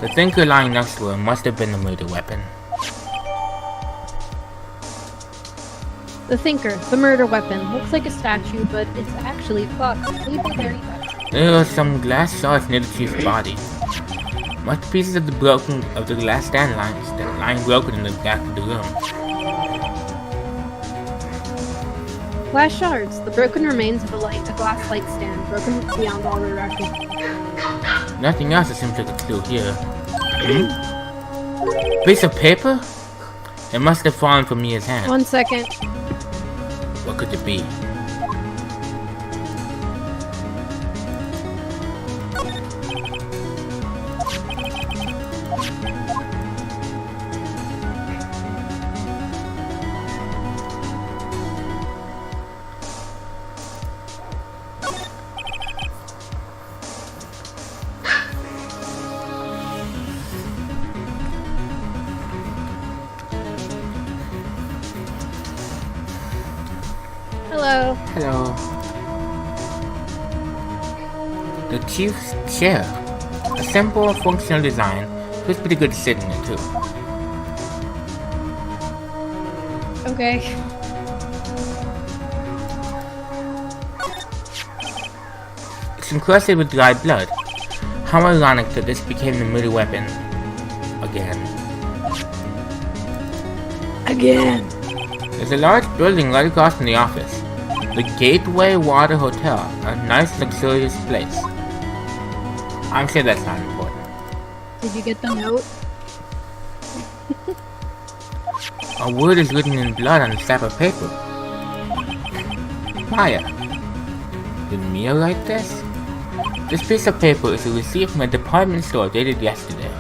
The thinker lying next to her must have been the murder weapon. The thinker, the murder weapon. Looks like a statue, but it's actually fucked. Maybe very much. There are some glass shards near the chief's body. Much pieces of the glass stand lying broken in the back of the room. Glass shards, the broken remains of a glass light stand, broken beyond all recognition. Nothing else seems like a clue here. Piece of paper? It must have fallen from Mia's hand. 1 second. What could it be? Hello. Hello. The chief's chair. A simple, functional design. Feels pretty good sitting in it too. Okay. It's encrusted with dried blood. How ironic that this became the murder weapon. Again. Again. There's a large building right across from the office. The Gateway Water Hotel. A nice, luxurious place. I'm sure that's not important. Did you get the note? A word is written in blood on a scrap of paper. Maya. Did Mia write this? This piece of paper is a receipt from a department store dated yesterday.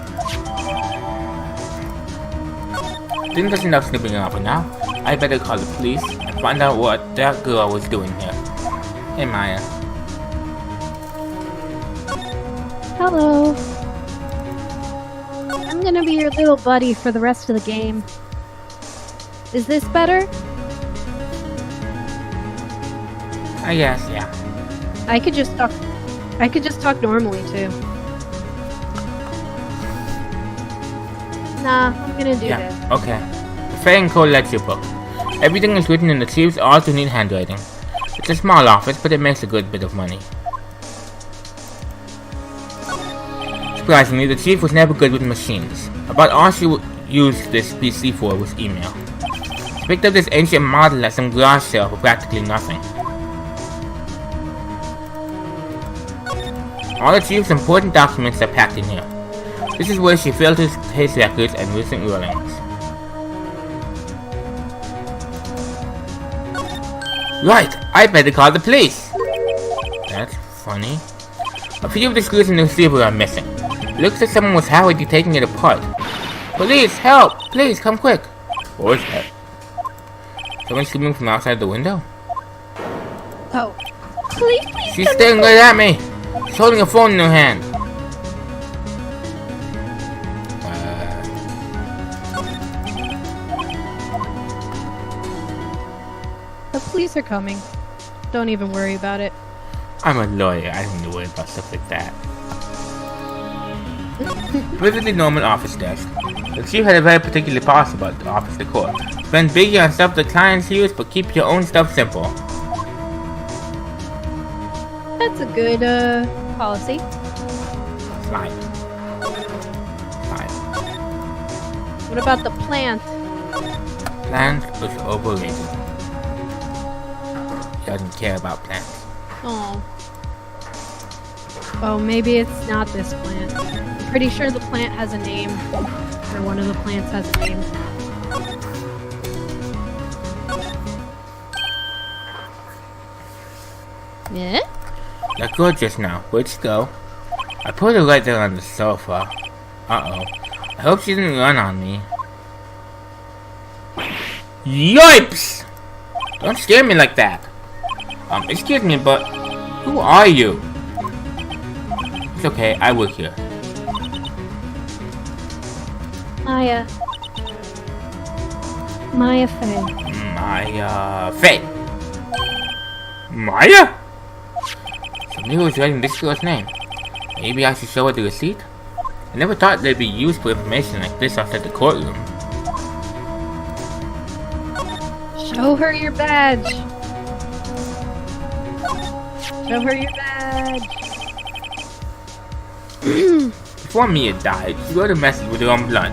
think there's enough snooping around for now. I better call the police and find out what that girl was doing here. Hey, Maya. Hello. I'm gonna be your little buddy for the rest of the game. Is this better? I guess, yeah. I could just talk normally too. Nah, I'm gonna do this. Okay. The Fang Code lets you book. Everything is written in the chief's alternate handwriting. It's a small office, but it makes a good bit of money. Surprisingly, the chief was never good with machines. About all she used this PC for was email. She picked up this ancient model at some garage sale for practically nothing. All the chief's important documents are packed in here. This is where she filters his records and recent rulings. Right, I better call the police. That's funny. A few of the screws in the receiver are missing. Looks like someone was hurriedly taking it apart. Police, help! Please, come quick. What was that? Someone screaming from outside the window? Oh, please. She's staring right at me. She's holding a phone in her hand. The police are coming. Don't even worry about it. I'm a lawyer. I don't need to worry about stuff like that. Perfectly normal office desk. The chief had a very particular policy about the office decor. Spend bigger on stuff the clients use, but keep your own stuff simple. That's a good, policy. Slide. Slide. What about the plant? Plant was overrated. He doesn't care about plants. Oh. Oh, maybe it's not this plant. I'm pretty sure the plant has a name. Or one of the plants has a name. Yeah? That girl just now. Where'd she go? I put her right there on the sofa. Uh-oh. I hope she didn't run on me. Yipes! Don't scare me like that. Excuse me, but who are you? It's okay, I work here. Maya. Maya Fey. Maya Fey. Maya? Somebody was writing this girl's name. Maybe I should show her the receipt? I never thought there'd be useful information like this outside the courtroom. Show her your badge. Show her your badge. Before Mia died, she wrote a message with her own blood.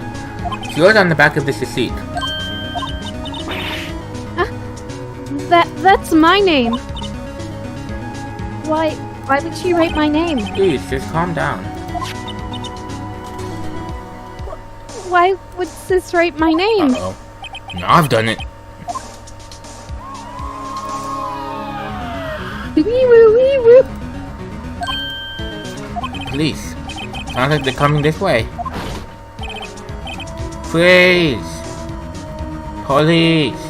She wrote on the back of this receipt. That's my name. Why did she write my name? Please, just calm down. Why would sis write my name? Uh-oh. Now I've done it. Wee woo, wee woo. Police. Sounds like they're coming this way. Freeze! Police!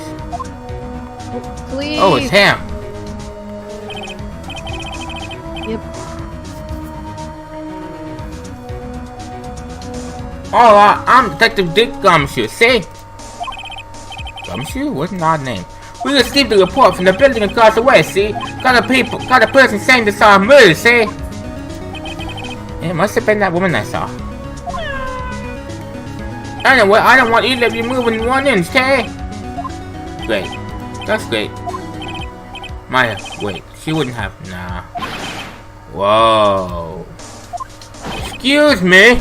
Please. Oh, it's him! Yep. Oh, I'm Detective Dick Gumshoe, see? Gumshoe? What's an odd name? We received a report from the building across the way, see? Got a person saying they saw a murder, see? It must have been that woman I saw. Anyway, I don't want either of you moving 1 inch, okay? Great. That's great. Maya, wait. She wouldn't have... Nah. Whoa. Excuse me?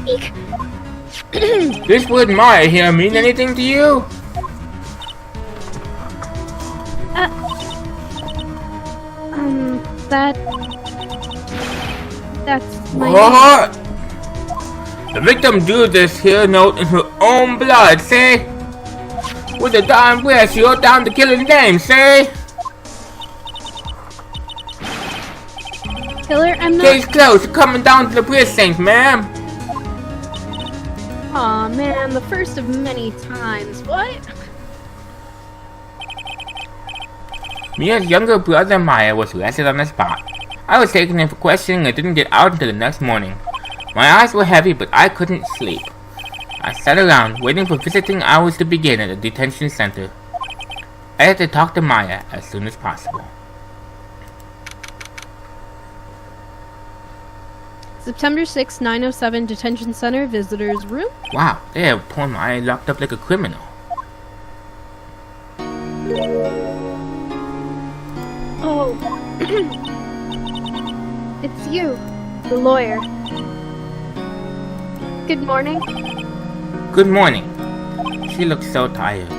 Eek. This word Maya here mean anything to you? That's my What? The victim drew this here note in her own blood, see? With a dying breath, she wrote down the killer's name, see? killer. I'm not. Case closed. You're coming down to the precinct, ma'am. Aw, man, the first of many times. What? Mia's younger brother Maya was arrested on the spot. I was taken in for questioning and didn't get out until the next morning. My eyes were heavy, but I couldn't sleep. I sat around, waiting for visiting hours to begin at the detention center. I had to talk to Maya as soon as possible. September 6, 9:07, detention center, visitors room. Wow, they have poor Maya locked up like a criminal. Oh. It's you, the lawyer. Good morning. Good morning. She looks so tired.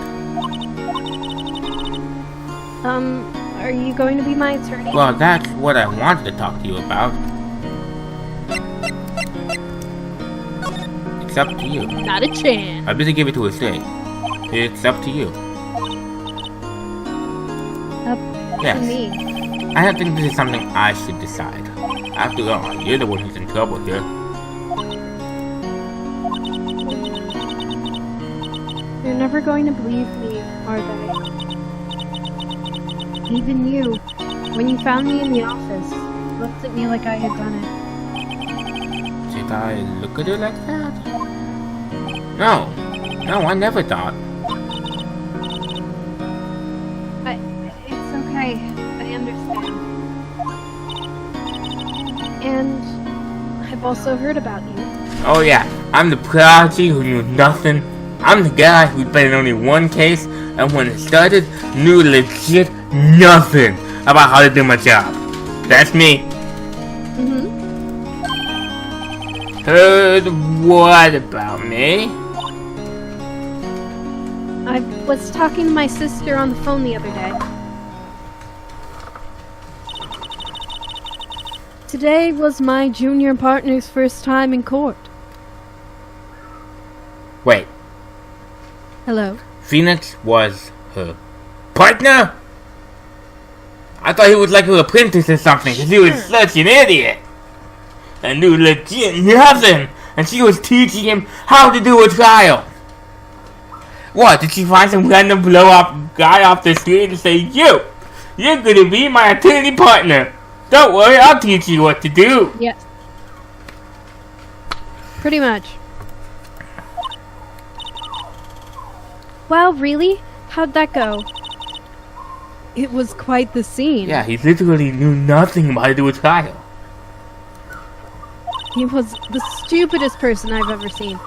Are you going to be my attorney? Well, that's what I wanted to talk to you about. It's up to you. Not a chance. I better give it to her straight. It's up to you. Up Yes. to me. I don't think this is something I should decide. After all, you're the one who's in trouble here. You're never going to believe me, are they? Even you, when you found me in the office, looked at me like I had done it. Did I look at her like that? No. No, I never thought. It's okay. I understand. And I've also heard about you. Oh yeah, I'm the prodigy who knew nothing. I'm the guy who'd been in only one case, and when it started, knew legit nothing about how to do my job. That's me. Mm-hmm. Heard what about me? I was talking to my sister on the phone the other day. Today was my junior partner's first time in court. Wait, Hello? Phoenix was her partner? I thought he was like her apprentice or something, because he was such an idiot. And knew legit nothing, and she was teaching him how to do a trial. What, did she find some random blow-up guy off the street and say, you're gonna be my attorney partner. Don't worry, I'll teach you what to do. Yes. Pretty much. Wow, really? How'd that go? It was quite the scene. Yeah, he literally knew nothing about how to do a trial. He was the stupidest person I've ever seen.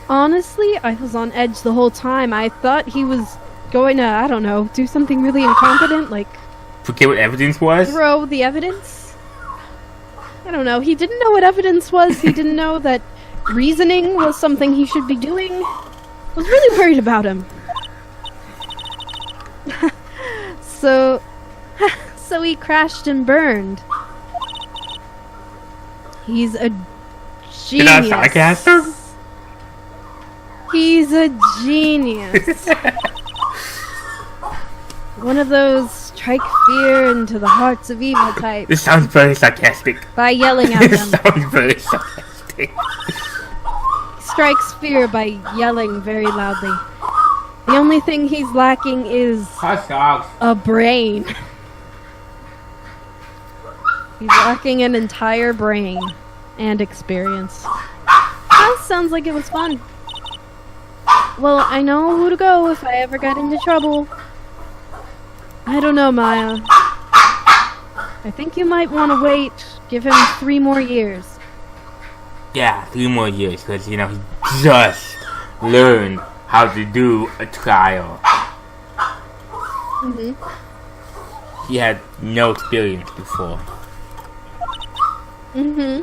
Honestly, I was on edge the whole time. I thought he was going to, I don't know, do something really incompetent, like Forget what evidence was? throw the evidence. I don't know. He didn't know what evidence was. He didn't know that reasoning was something he should be doing. I was really worried about him. So he crashed and burned. He's a genius. You're not sarcastic? He's a genius. One of those strike fear into the hearts of evil types This sounds very sarcastic. by yelling at This them. sounds very sarcastic. Strikes fear by yelling very loudly. The only thing he's lacking is Hot dogs. a brain. He's lacking an entire brain and experience. That sounds like it was fun. Well, I know who to go if I ever got into trouble. I don't know, Maya. I think you might want to wait. Give him 3 more years. Yeah, 3 more years, because, he just learned how to do a trial. Mm-hmm. He had no experience before. Mm-hmm.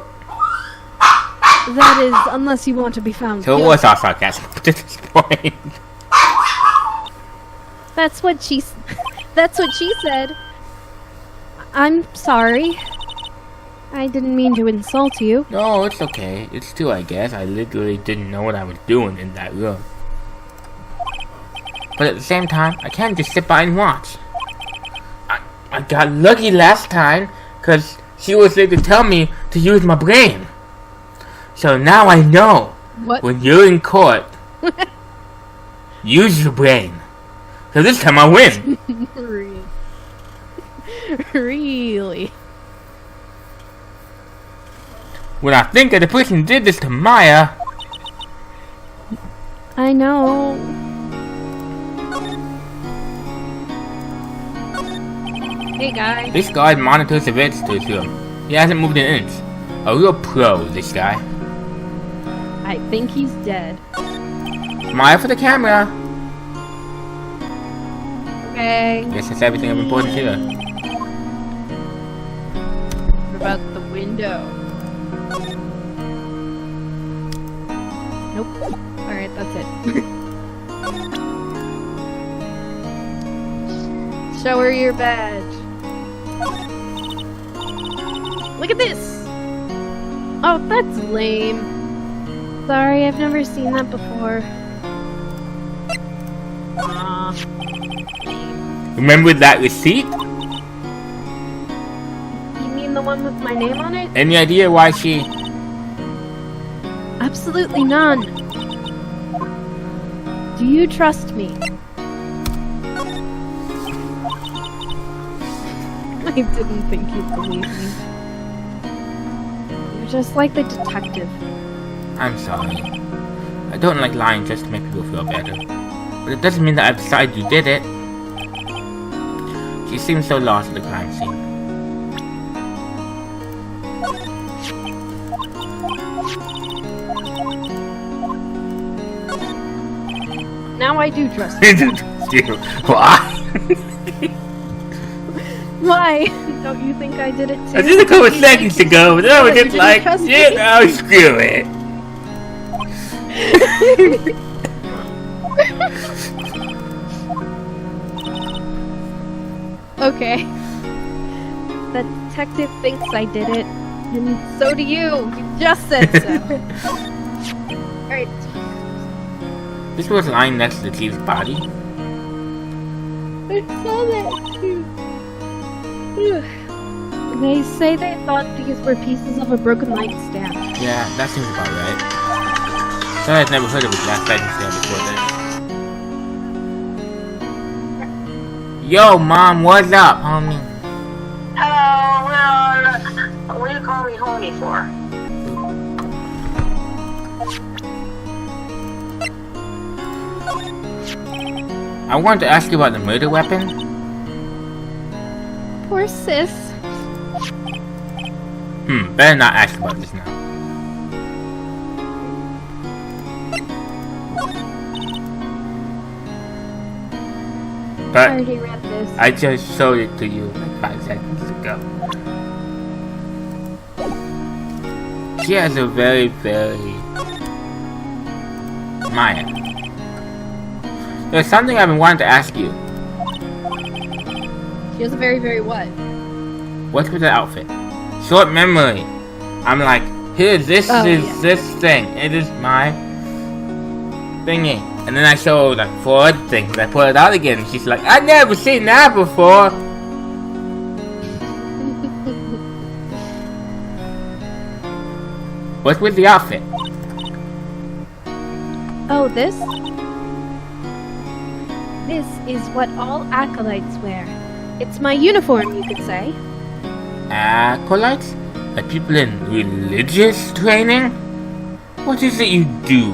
That is, unless you want to be found So it guilty. was all sarcasm at this point. That's what she said. I'm sorry. I didn't mean to insult you. No, it's okay. It's true, I guess. I literally didn't know what I was doing in that room. But at the same time, I can't just sit by and watch. I got lucky last time, because she was there to tell me to use my brain. So now I know What? When you're in court, use your brain. So this time I win. Really? When I think of the person who did this to Maya, I know. Hey guys. this guard monitors the register to him. He hasn't moved an inch. A real pro, this guy. I think he's dead. Maya for the camera. Okay. Guess that's everything of importance here. What about the window? Nope. Alright, that's it. Show her your badge. Look at this! Oh, that's lame. Sorry, I've never seen that before. Remember that receipt? You mean the one with my name on it? Any idea why she... Absolutely none. Do you trust me? I didn't think you'd believe me. You're just like the detective. I'm sorry. I don't like lying just to make people feel better. But it doesn't mean that I've decided you did it. She seems so lost at the crime scene. Now I do trust you. Why? Why? Don't you think I did it too? I did a couple seconds ago, but then I was You just didn't like, trust me? yeah, no, screw it. Okay. The detective thinks I did it, and so do you. You just said so. Alright. This was lying next to the thief's body. I saw that too. They say they thought these were pieces of a broken light stand. Yeah, that seems about right. Sorry, I've never heard of a glass lighting stand before this. Yo, Mom, what's up, homie? Hello, what do you call me homie for? I wanted to ask you about the murder weapon. Poor sis. Better not ask about this now. I But already read this. I just showed it to you like 5 seconds ago. She has a very, very... Maya. There's something I've been wanting to ask you. She has a very, very what? What's with the outfit? Short memory. I'm like, here, this is this thing. It is my thingy. And then I show her like 4 other things. I pull it out again. And she's like, I've never seen that before. What's with the outfit? Oh, this? This is what all acolytes wear. It's my uniform, you could say. Acolytes? Like people in religious training? What is it you do?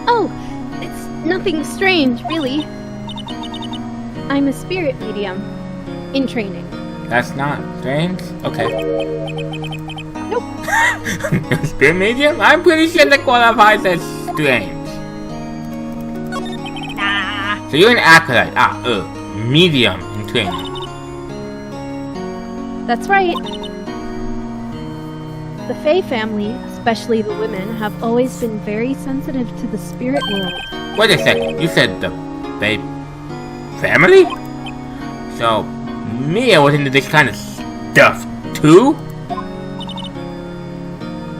Oh, it's nothing strange, really. I'm a spirit medium. In training. That's not strange? Okay. Nope. Spirit medium? I'm pretty sure that qualifies as strange. Nah. So you're an acolyte. Medium in training. That's right. The Fae family, especially the women, have always been very sensitive to the spirit world. Wait a second. You said the family? So Mia was into this kind of stuff too?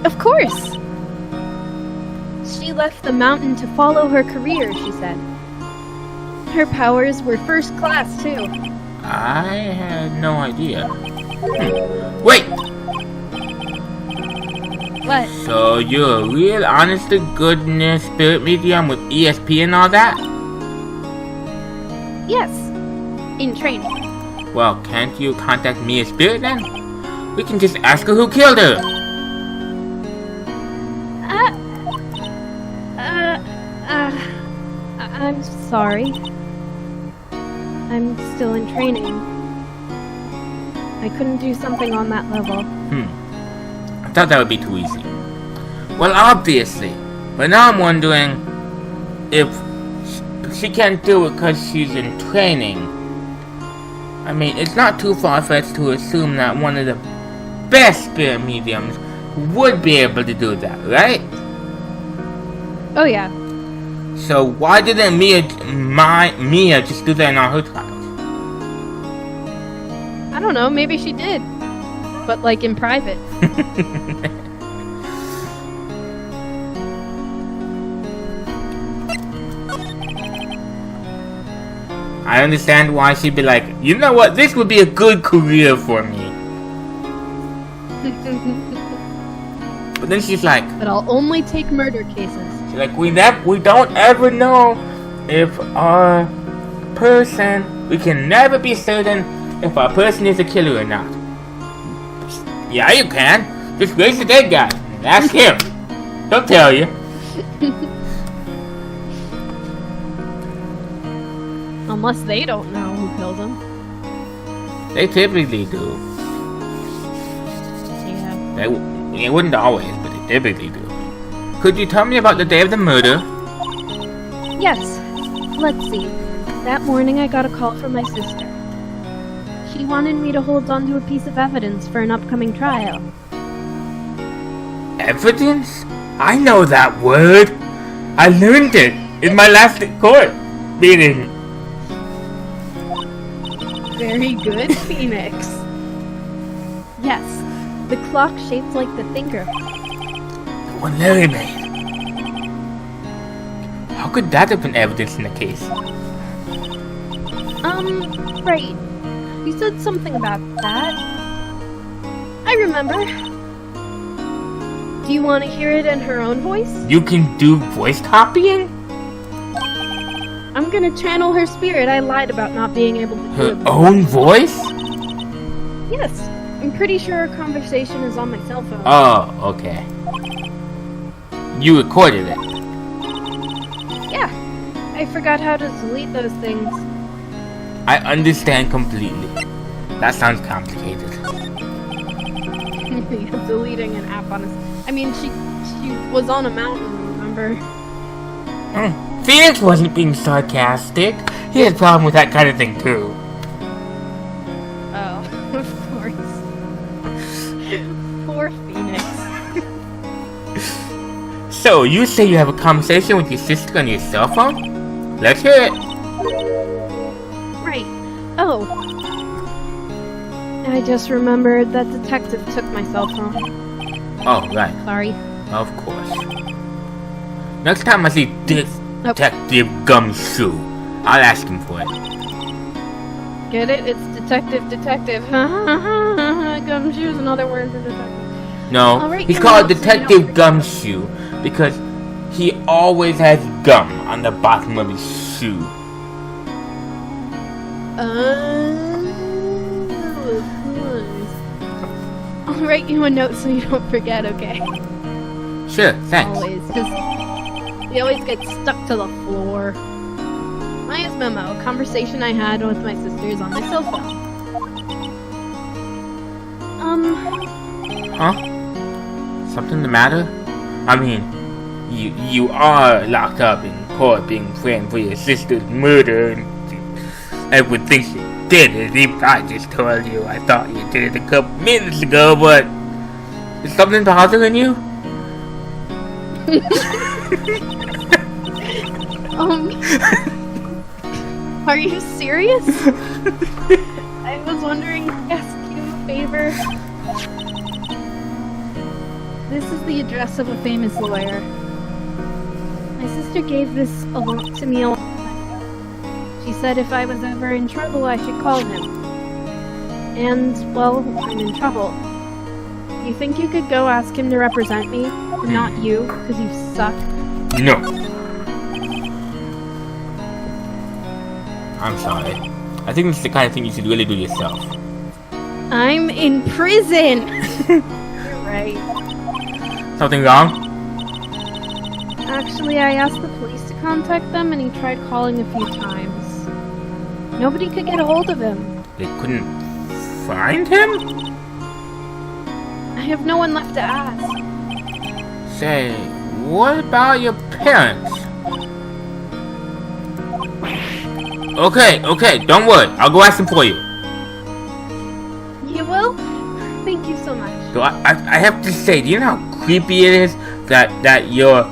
Of course! She left the mountain to follow her career, she said. Her powers were first class, too. I had no idea. Wait! What? So you're a real honest to goodness spirit medium with ESP and all that? Yes. In training. Well, can't you contact me as spirit then? We can just ask her who killed her. I'm sorry. I'm still in training. I couldn't do something on that level. I thought that would be too easy. Well, obviously. But now I'm wondering if she can't do it because she's in training. I mean, it's not too far-fetched to assume that one of the best spirit mediums would be able to do that, right? Oh yeah. So why didn't Mia just do that on her trials? I don't know, maybe she did. But like in private. I understand why she'd be like, you know what, this would be a good career for me. But then she's like, But I'll only take murder cases. she's like, we don't ever know if our person, we can never be certain if our person is a killer or not. Yeah, you can. Just raise the dead guy. Ask him. He'll tell you. Unless they don't know who killed him. They typically do. Yeah. They wouldn't always, but they typically do. Could you tell me about the day of the murder? Yes. Let's see. That morning I got a call from my sister. She wanted me to hold on to a piece of evidence for an upcoming trial. Evidence? I know that word. I learned it in my last court meeting. Very good, Phoenix. Yes. The clock shaped like the thinker. The one Larry made. How could that have been evidence in the case? Right. You said something about that. I remember. Do you want to hear it in her own voice? You can do voice copying? I'm gonna channel her spirit. I lied about not being able to do Her it. own voice? Yes. I'm pretty sure our conversation is on my cell phone. Oh, okay. You recorded it. Yeah. I forgot how to delete those things. I understand completely. That sounds complicated. Deleting an app on us. I mean, she was on a mountain, remember? Phoenix wasn't being sarcastic. He had a problem with that kind of thing too. Oh, of course. Poor Phoenix. So, you say you have a conversation with your sister on your cell phone? Let's hear it. Right. Oh. I just remembered that detective took my cell phone. Oh, right. Sorry. Of course. Next time I see Detective Gumshoe, I'll ask him for it. Get it? It's detective. Gumshoe's another word for detective. No, Alright, he's you're called right, so you Detective don't- Gumshoe because he always has gum on the bottom of his shoe. Of course. I'll write you a note so you don't forget, okay? Sure, thanks. Always, because you always get stuck to the floor. Maya's memo, a conversation I had with my sisters on my cell phone. Huh? Something the matter? I mean, you are locked up in court being framed for your sister's murder. And everyone thinks you did it. If I just told you, I thought you did it a couple minutes ago, but is something bothering you? Are you serious? I was wondering to ask you a favor. This is the address of a famous lawyer. My sister gave this along to me a long time ago. She said if I was ever in trouble, I should call him. And, well, I'm in trouble. You think you could go ask him to represent me, and not you, because you suck? No. I'm sorry. I think this is the kind of thing you should really do yourself. I'm in prison! You're right. Something wrong? Actually, I asked the police to contact them, and he tried calling a few times. Nobody could get a hold of him. They couldn't find him? I have no one left to ask. Say, what about your parents? Okay, don't worry. I'll go ask them for you. You will? Thank you so much. So I have to say, do you know how creepy it is that your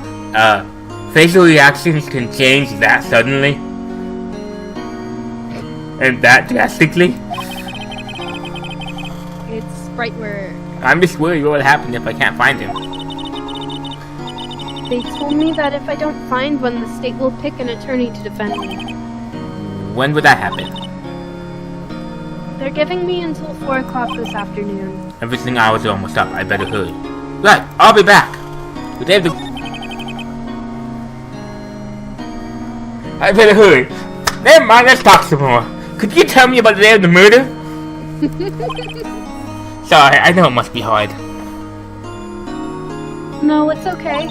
facial reactions can change that suddenly? And that drastically? It's right where... I'm just worried what will happen if I can't find him. They told me that if I don't find one, the state will pick an attorney to defend me. When would that happen? They're giving me until 4 o'clock this afternoon. And visiting hours are almost up. I better hurry. Right, I'll be back. But they have the... I better hurry. Never mind, let's talk some more. Could you tell me about the day of the murder? Sorry, I know it must be hard. No, it's okay.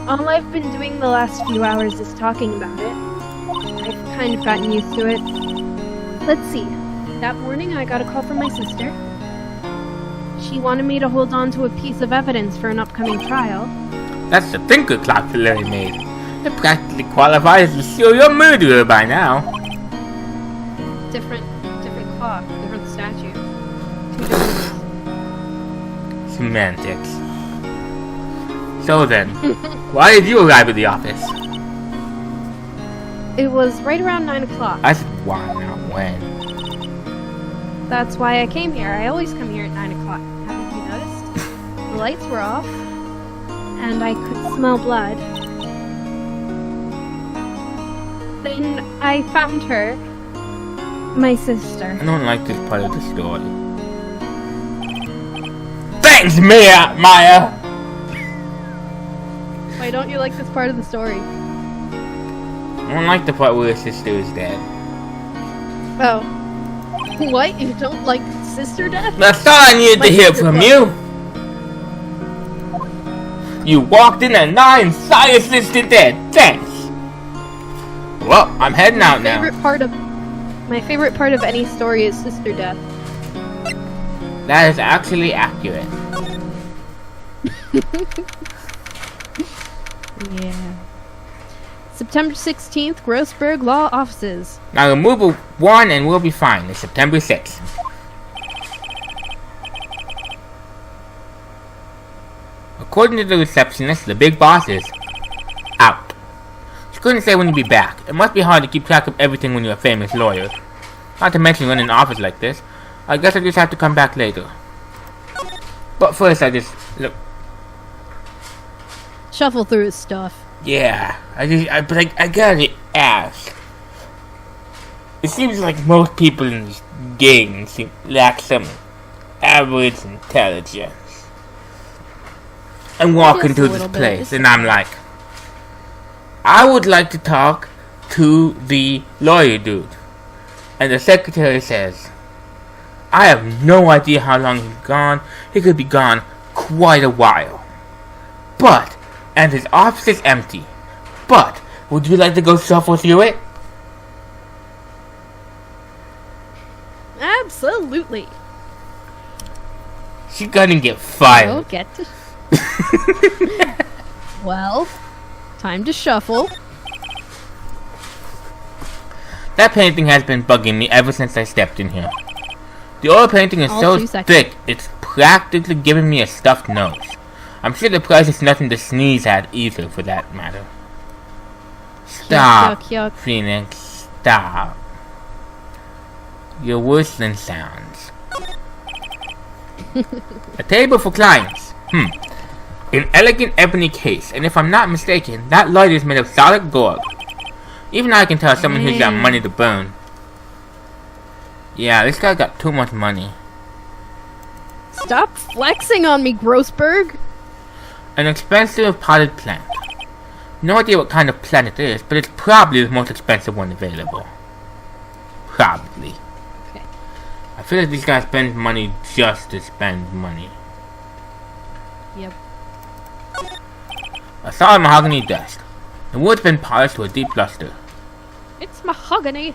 All I've been doing the last few hours is talking about it. I've kind of gotten used to it. Let's see. That morning I got a call from my sister. She wanted me to hold on to a piece of evidence for an upcoming trial. That's the thinker clock that Larry made. It practically qualifies as a serial murderer by now. Different clock, different statue. 2 different... Semantics. So then, why did you arrive at the office? It was right around 9 o'clock. I said why, not when. That's why I came here. I always come here at 9 o'clock. Haven't you noticed? The lights were off, and I could smell blood. Then I found her. My sister. I don't like this part of the story. Thanks, Maya! Why don't you like this part of the story? I don't like the part where her sister is dead. Oh. What? You don't like sister death? That's all I needed to hear from you! You walked in at 9, saw your sister dead. Thanks! Well, I'm heading out now. My favorite part of any story is sister death. That is actually accurate. Yeah. September 16th, Grossberg Law Offices. Now remove 1 and we'll be fine. It's September 6th. According to the receptionist, the big boss is out. She couldn't say when he'd be back. It must be hard to keep track of everything when you're a famous lawyer. Not to mention running an office like this. I guess I just have to come back later. But first I just look. Shuffle through his stuff. Yeah, I gotta ask. It seems like most people in this gang lack some average intelligence. I'm walking Just a through this little bit. place and I'm like, I would like to talk to the lawyer dude. And the secretary says, I have no idea how long he's gone. He could be gone quite a while. But, and his office is empty. But, would you like to go shuffle through it? Absolutely. She's gonna get I'll fired. get to... Well, time to shuffle. That painting has been bugging me ever since I stepped in here. The oil painting is All so 2 seconds. thick, it's practically giving me a stuffed nose. I'm sure the price is nothing to sneeze at either, for that matter. Stop, Yuck, yuck, yuck. Phoenix, stop. You're worse than sounds. A table for clients. An elegant ebony case, and if I'm not mistaken, that light is made of solid gold. Even I can tell someone who's got money to burn. Yeah, this guy got too much money. Stop flexing on me, Grossberg! An expensive potted plant. No idea what kind of plant it is, but it's probably the most expensive one available. Probably. Okay. I feel like these guys spend money just to spend money. Yep. A solid mahogany desk. The wood's been polished to a deep luster. It's mahogany!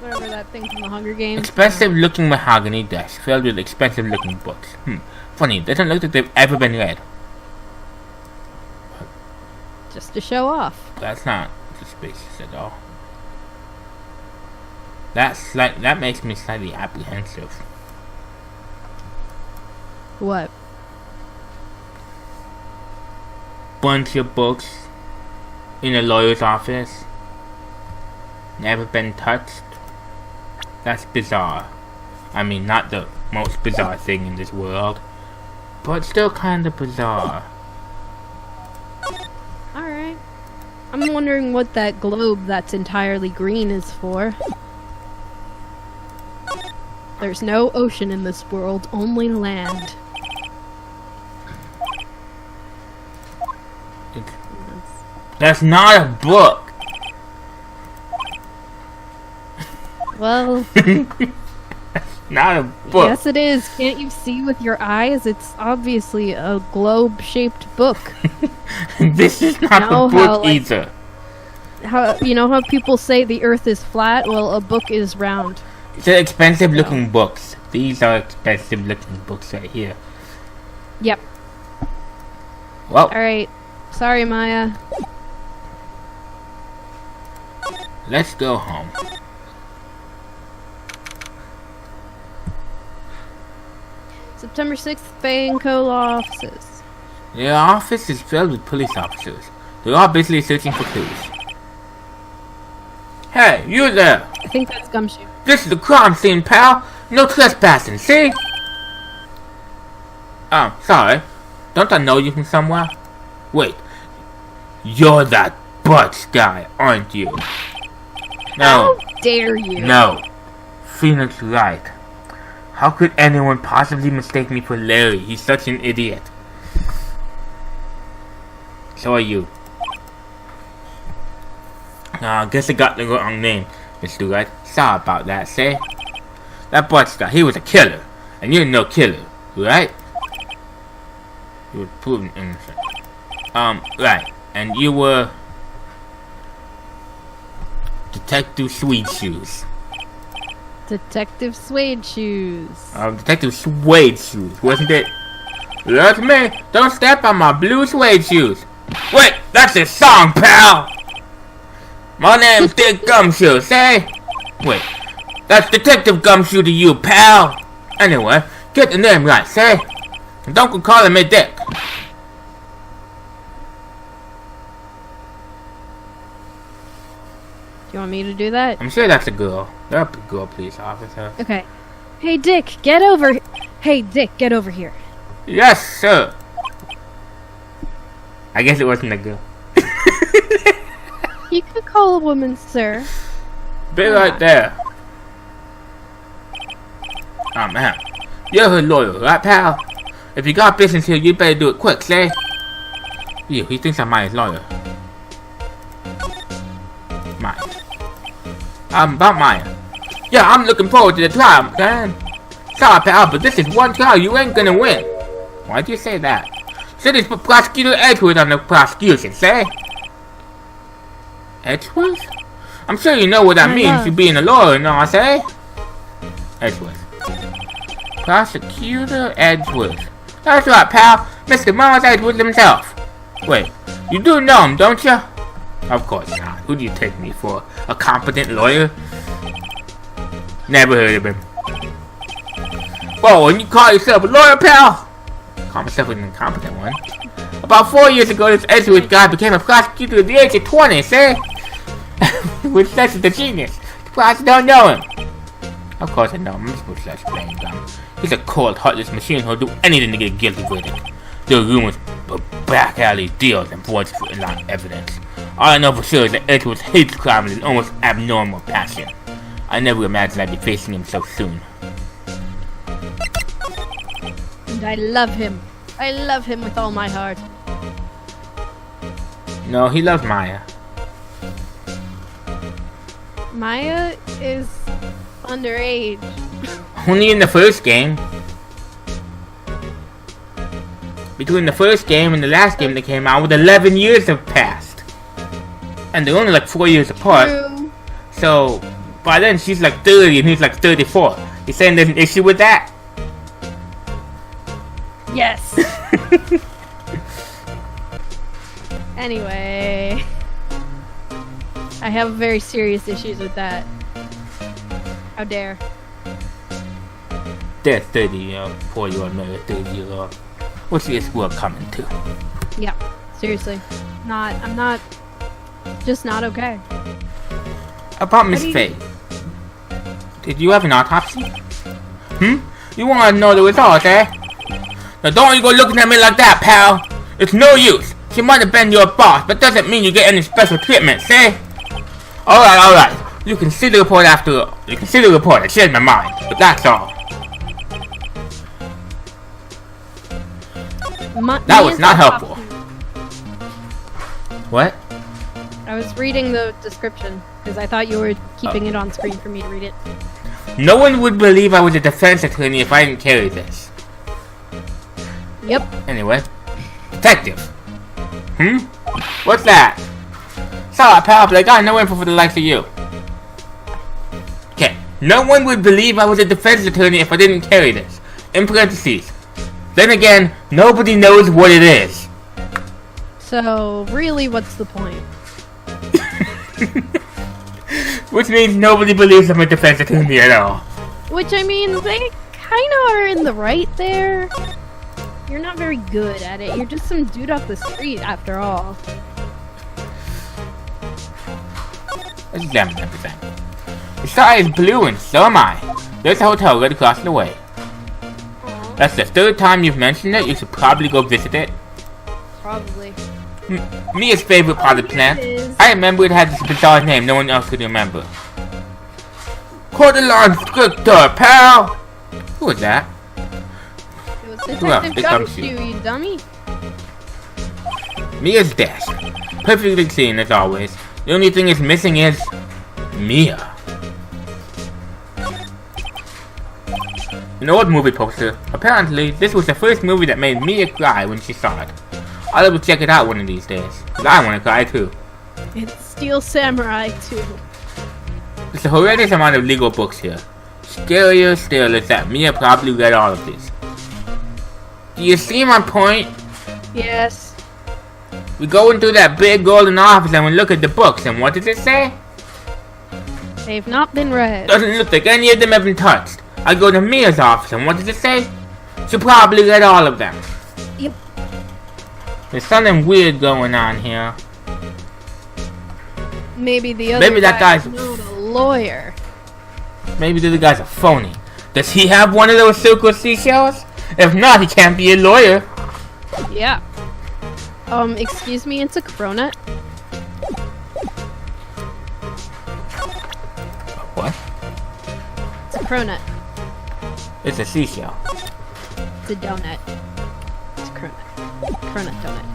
Whatever that thing from the Hunger Games. Expensive looking mahogany desk filled with expensive looking books. Funny, it doesn't look like they've ever been read. Just to show off. That's not suspicious at all. That makes me slightly apprehensive. What? Bunch of books in a lawyer's office. Never been touched. That's bizarre. I mean, not the most bizarre thing in this world, but still kind of bizarre. Alright. I'm wondering what that globe that's entirely green is for. There's no ocean in this world, only land. That's not a book! Well, Not a book. yes it is. Can't you see with your eyes? It's obviously a globe-shaped book. This is not Know a how, book like- either. How you know how people say the earth is flat? Well, a book is round. They're expensive looking books. These are expensive looking books right here. Yep. Well, Alright. Sorry, Maya. let's go home. September 6th, Fay & Co. law offices. The office is filled with police officers. They're all busily searching for clues. Hey, you there! I think that's Gumshoe. This is the crime scene, pal! No trespassing, see? Oh, sorry. Don't I know you from somewhere? Wait. You're that Butch guy, aren't you? No. How dare you? No. Phoenix Wright. How could anyone possibly mistake me for Larry? He's such an idiot. So are you. I guess I got the wrong name, Mr. Wright. Sorry about that, say. That Butch guy, he was a killer. And you're no killer, right? You were proven innocent. Right. And you were... Detective Sweet Shoes. Detective Suede Shoes. Detective Suede Shoes, wasn't it? That's me. Don't step on my blue suede shoes. Wait, that's a song, pal. My name's Dick Gumshoe, say? Wait, that's Detective Gumshoe to you, pal. Anyway, get the name right, say? And don't go calling me Dick. Do you want me to do that? I'm sure that's a girl. They're a girl police officer. Okay. Hey, Dick, get over... Hey, Dick, get over here. Yes, sir. I guess it wasn't a girl. You could call a woman sir. Be right there. Oh man, you're a lawyer, right, pal? If you got business here, you better do it quick, say. Ew, he thinks I'm my lawyer. Maya. About Maya. Yeah, I'm looking forward to the trial, man. Sorry, pal, but this is one trial you ain't gonna win. Why'd you say that? City's put Prosecutor Edgeworth on the prosecution, say. Edgeworth? I'm sure you know what that means, you being a lawyer, no, I say. Edgeworth. Prosecutor Edgeworth. That's right, pal. Mr. Miles Edgeworth himself. Wait, you do know him, don't you? Of course not. Who do you take me for? A competent lawyer? Never heard of him. Whoa, and you call yourself a lawyer, pal? Call myself an incompetent one. About 4 years ago, this Edgeworth guy became a prosecutor at the age of 20, say? Which says he's a genius. Surprised you don't know him. Of course I know him. I'm supposed to explain him. He's a cold, heartless machine who'll do anything to get a guilty verdict. There are rumors of back alley deals and forged for line evidence. All I know for sure is that Edgeworth hates crime with an almost abnormal passion. I never imagined I'd be facing him so soon. I love him. I love him with all my heart. No, he loves Maya. Maya is underage. Only in the first game. Between the first game and the last game that came out, with 11 years have passed. And they're only like 4 years apart. True. So, by then she's like 30 and he's like 34. You saying there's an issue with that? Yes. Anyway, I have very serious issues with that. How dare. There's 30-year-old, 4-year-old married 30-year-old. What's this world coming to? Yeah, seriously. I'm not, just not okay. About Miss Faye. Did you have an autopsy? You want to know the results, eh? Now don't you go looking at me like that, pal. It's no use. She might have been your boss, but doesn't mean you get any special treatment, see? Alright. You can see the report after all. You can see the report. It changed my mind. But that's all. That was not helpful. What? I was reading the description, because I thought you were keeping it on screen for me to read it. No one would believe I was a defense attorney if I didn't carry this. Yep. Anyway. Detective. What's that? Sorry, pal, but I got no info for the likes of you. Okay. No one would believe I was a defense attorney if I didn't carry this. In parentheses. Then again, nobody knows what it is. So, really, what's the point? Which means nobody believes I'm a defense attorney at all. Which, I mean, they kind of are in the right there. You're not very good at it. You're just some dude off the street, after all. Let's examine everything. The sky is blue and so am I. There's a hotel right across the way. That's the third time you've mentioned it. You should probably go visit it. Probably. Mia's favorite potted plant. I remember it had this bizarre name no one else could remember. Cordeline Scriptor, pal! Who was that? It was Well, Detective it comes Gumshoe, you dummy. Mia's desk. Perfectly clean as always. The only thing is missing is Mia. An old movie poster. Apparently, this was the first movie that made Mia cry when she saw it. I'll have to check it out one of these days, because I want to cry too. It's Steel Samurai, too. There's a horrendous amount of legal books here. Scarier still is that Mia probably read all of these. Do you see my point? Yes. We go into that big golden office and we look at the books, and what does it say? They've not been read. Doesn't look like any of them have been touched. I go to Mia's office, and what does it say? She probably read all of them. Yep. There's something weird going on here. Maybe the other Maybe that guy's not a lawyer. Maybe the other guy's a phony. Does he have one of those circle seashells? If not, he can't be a lawyer. Yeah. Excuse me, it's a cronut. What? It's a cronut. It's a seashell. It's a donut. It's a cronut. Cronut donut.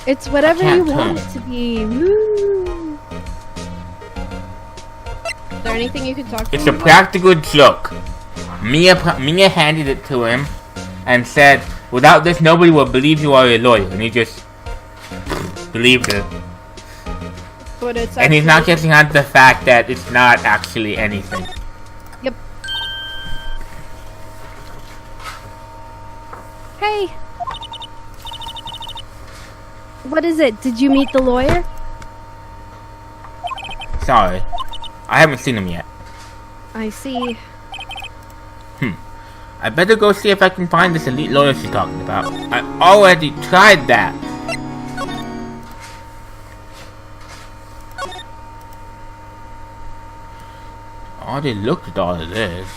It's whatever you want it to be. Woo. Is there anything you can talk to It's me a about? practical joke. Mia handed it to him and said, without this, nobody will believe you are a lawyer. And he just believed her. But it's And he's not actually- getting onto the fact that it's not actually anything. Yep. Hey. What is it? Did you meet the lawyer? Sorry. I haven't seen him yet. I see. I better go see if I can find this elite lawyer she's talking about. I already tried that. I already looked at all of this.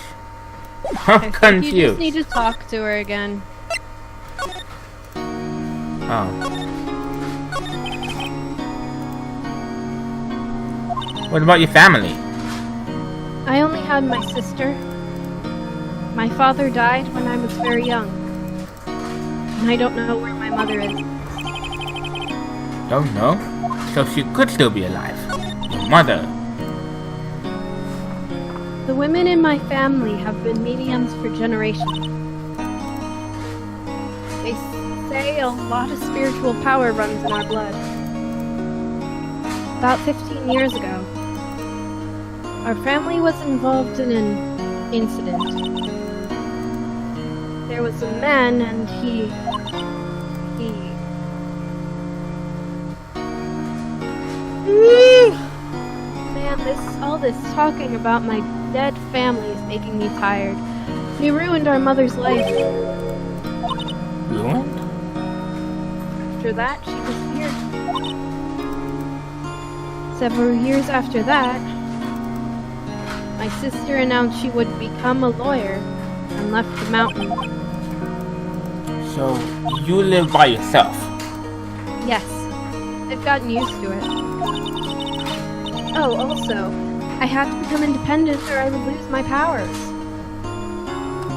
I'm You just confused. need to talk to her again. Oh. What about your family? I only had my sister. My father died when I was very young. And I don't know where my mother is. Don't know? So she could still be alive. Your mother. The women in my family have been mediums for generations. They say a lot of spiritual power runs in our blood. About 15 years ago, our family was involved in an incident. There was a man and he... Man, all this talking about my dead family is making me tired. He ruined our mother's life. Ruined? After that, she disappeared. Several years after that, my sister announced she would become a lawyer and left the mountain. So, you live by yourself? Yes, I've gotten used to it. Oh, also, I had to become independent or I would lose my powers.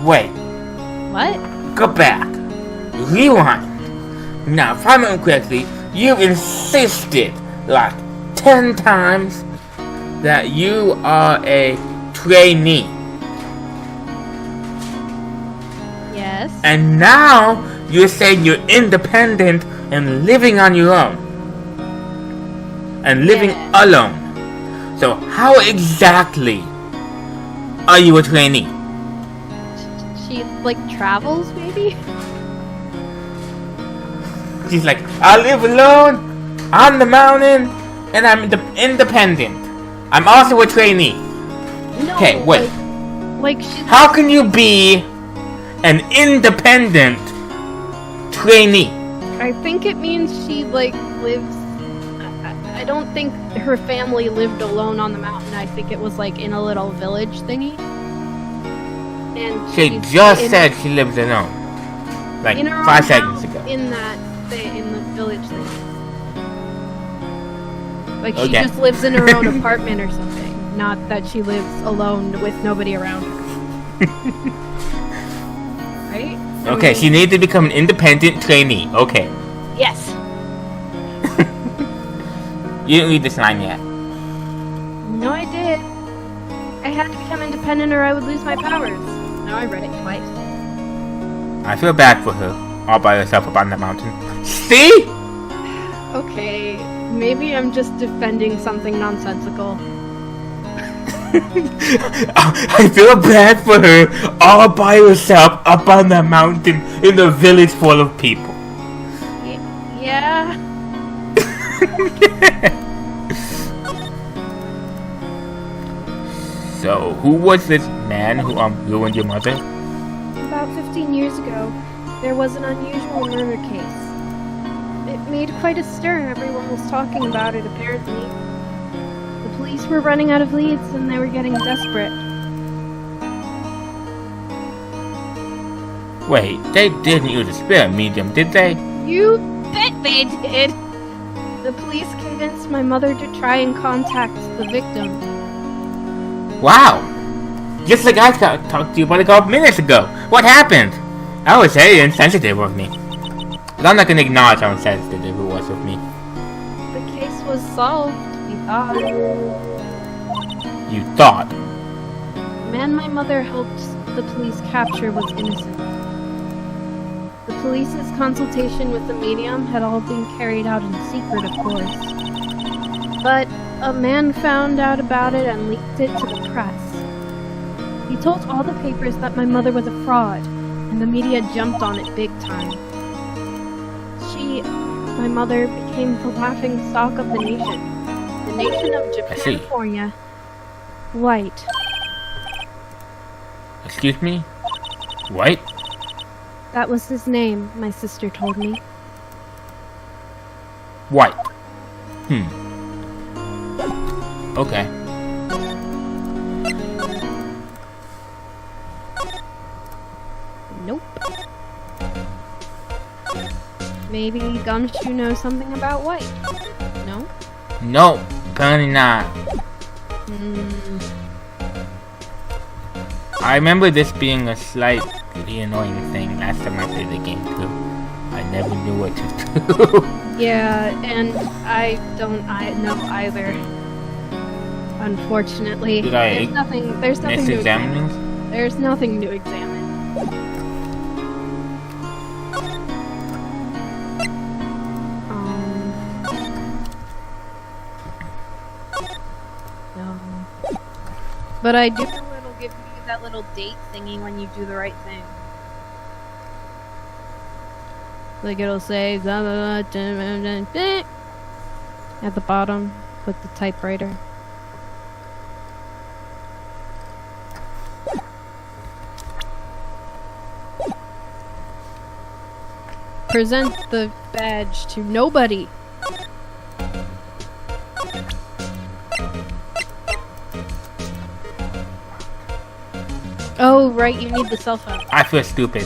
Wait. What? Go back. Rewind. Now, if I remember correctly, you insisted like 10 times that you are a trainee. Yes. And now you're saying you're independent and living on your own. And living Yeah. alone. So how exactly are you a trainee? She, like, travels, maybe? She's like, I live alone, on the mountain, and I'm independent. I'm also a trainee. No, Okay, wait. Like she's... How can you be an independent trainee? I think it means she, like, lives... I don't think her family lived alone on the mountain. I think it was, like, in a little village thingy. And She she's just in- said she lives alone. Like in her 5 own seconds house ago. in the village thing. Like she Okay. just lives in her own apartment or something. Not that she lives alone with nobody around her. Right? I Okay, mean, she needs to become an independent trainee. Okay. Yes. You didn't read this line yet. No, I did. I had to become independent or I would lose my powers. Now I read it twice. I feel bad for her. All by herself up on that mountain. See? Okay, maybe I'm just defending something nonsensical. I feel bad for her all by herself up on that mountain in a village full of people. Yeah. So, who was this man who ruined your mother? About 15 years ago, there was an unusual murder case. It made quite a stir. Everyone was talking about it, apparently. The police were running out of leads and they were getting desperate. Wait, they didn't use a spirit medium, did they? You bet they did! The police convinced my mother to try and contact the victim. Wow! Just like I talked to you about a couple minutes ago. What happened? That was very insensitive of me. But I'm not gonna acknowledge how insensitive it was of me. The case was solved, we thought. You thought. The man my mother helped the police capture was innocent. The police's consultation with the medium had all been carried out in secret, of course. But a man found out about it and leaked it to the press. He told all the papers that my mother was a fraud, and the media jumped on it big time. My mother, became the laughing stock of the nation. The nation of Japanifornia. White. Excuse me? White? That was his name, my sister told me. White. Okay. Nope. Maybe Gumshoe knows something about White. No? No, apparently not. I remember this being a slightly annoying thing last time I played the game too. I never knew what to do. Yeah, and I know either. Unfortunately, Did I there's nothing to examine. examine? There's nothing to examine. No. But I do know it'll give you that little date thingy when you do the right thing. Like it'll say at the bottom with the typewriter. Present the badge to nobody. Oh, right, you need the cell phone. I feel stupid.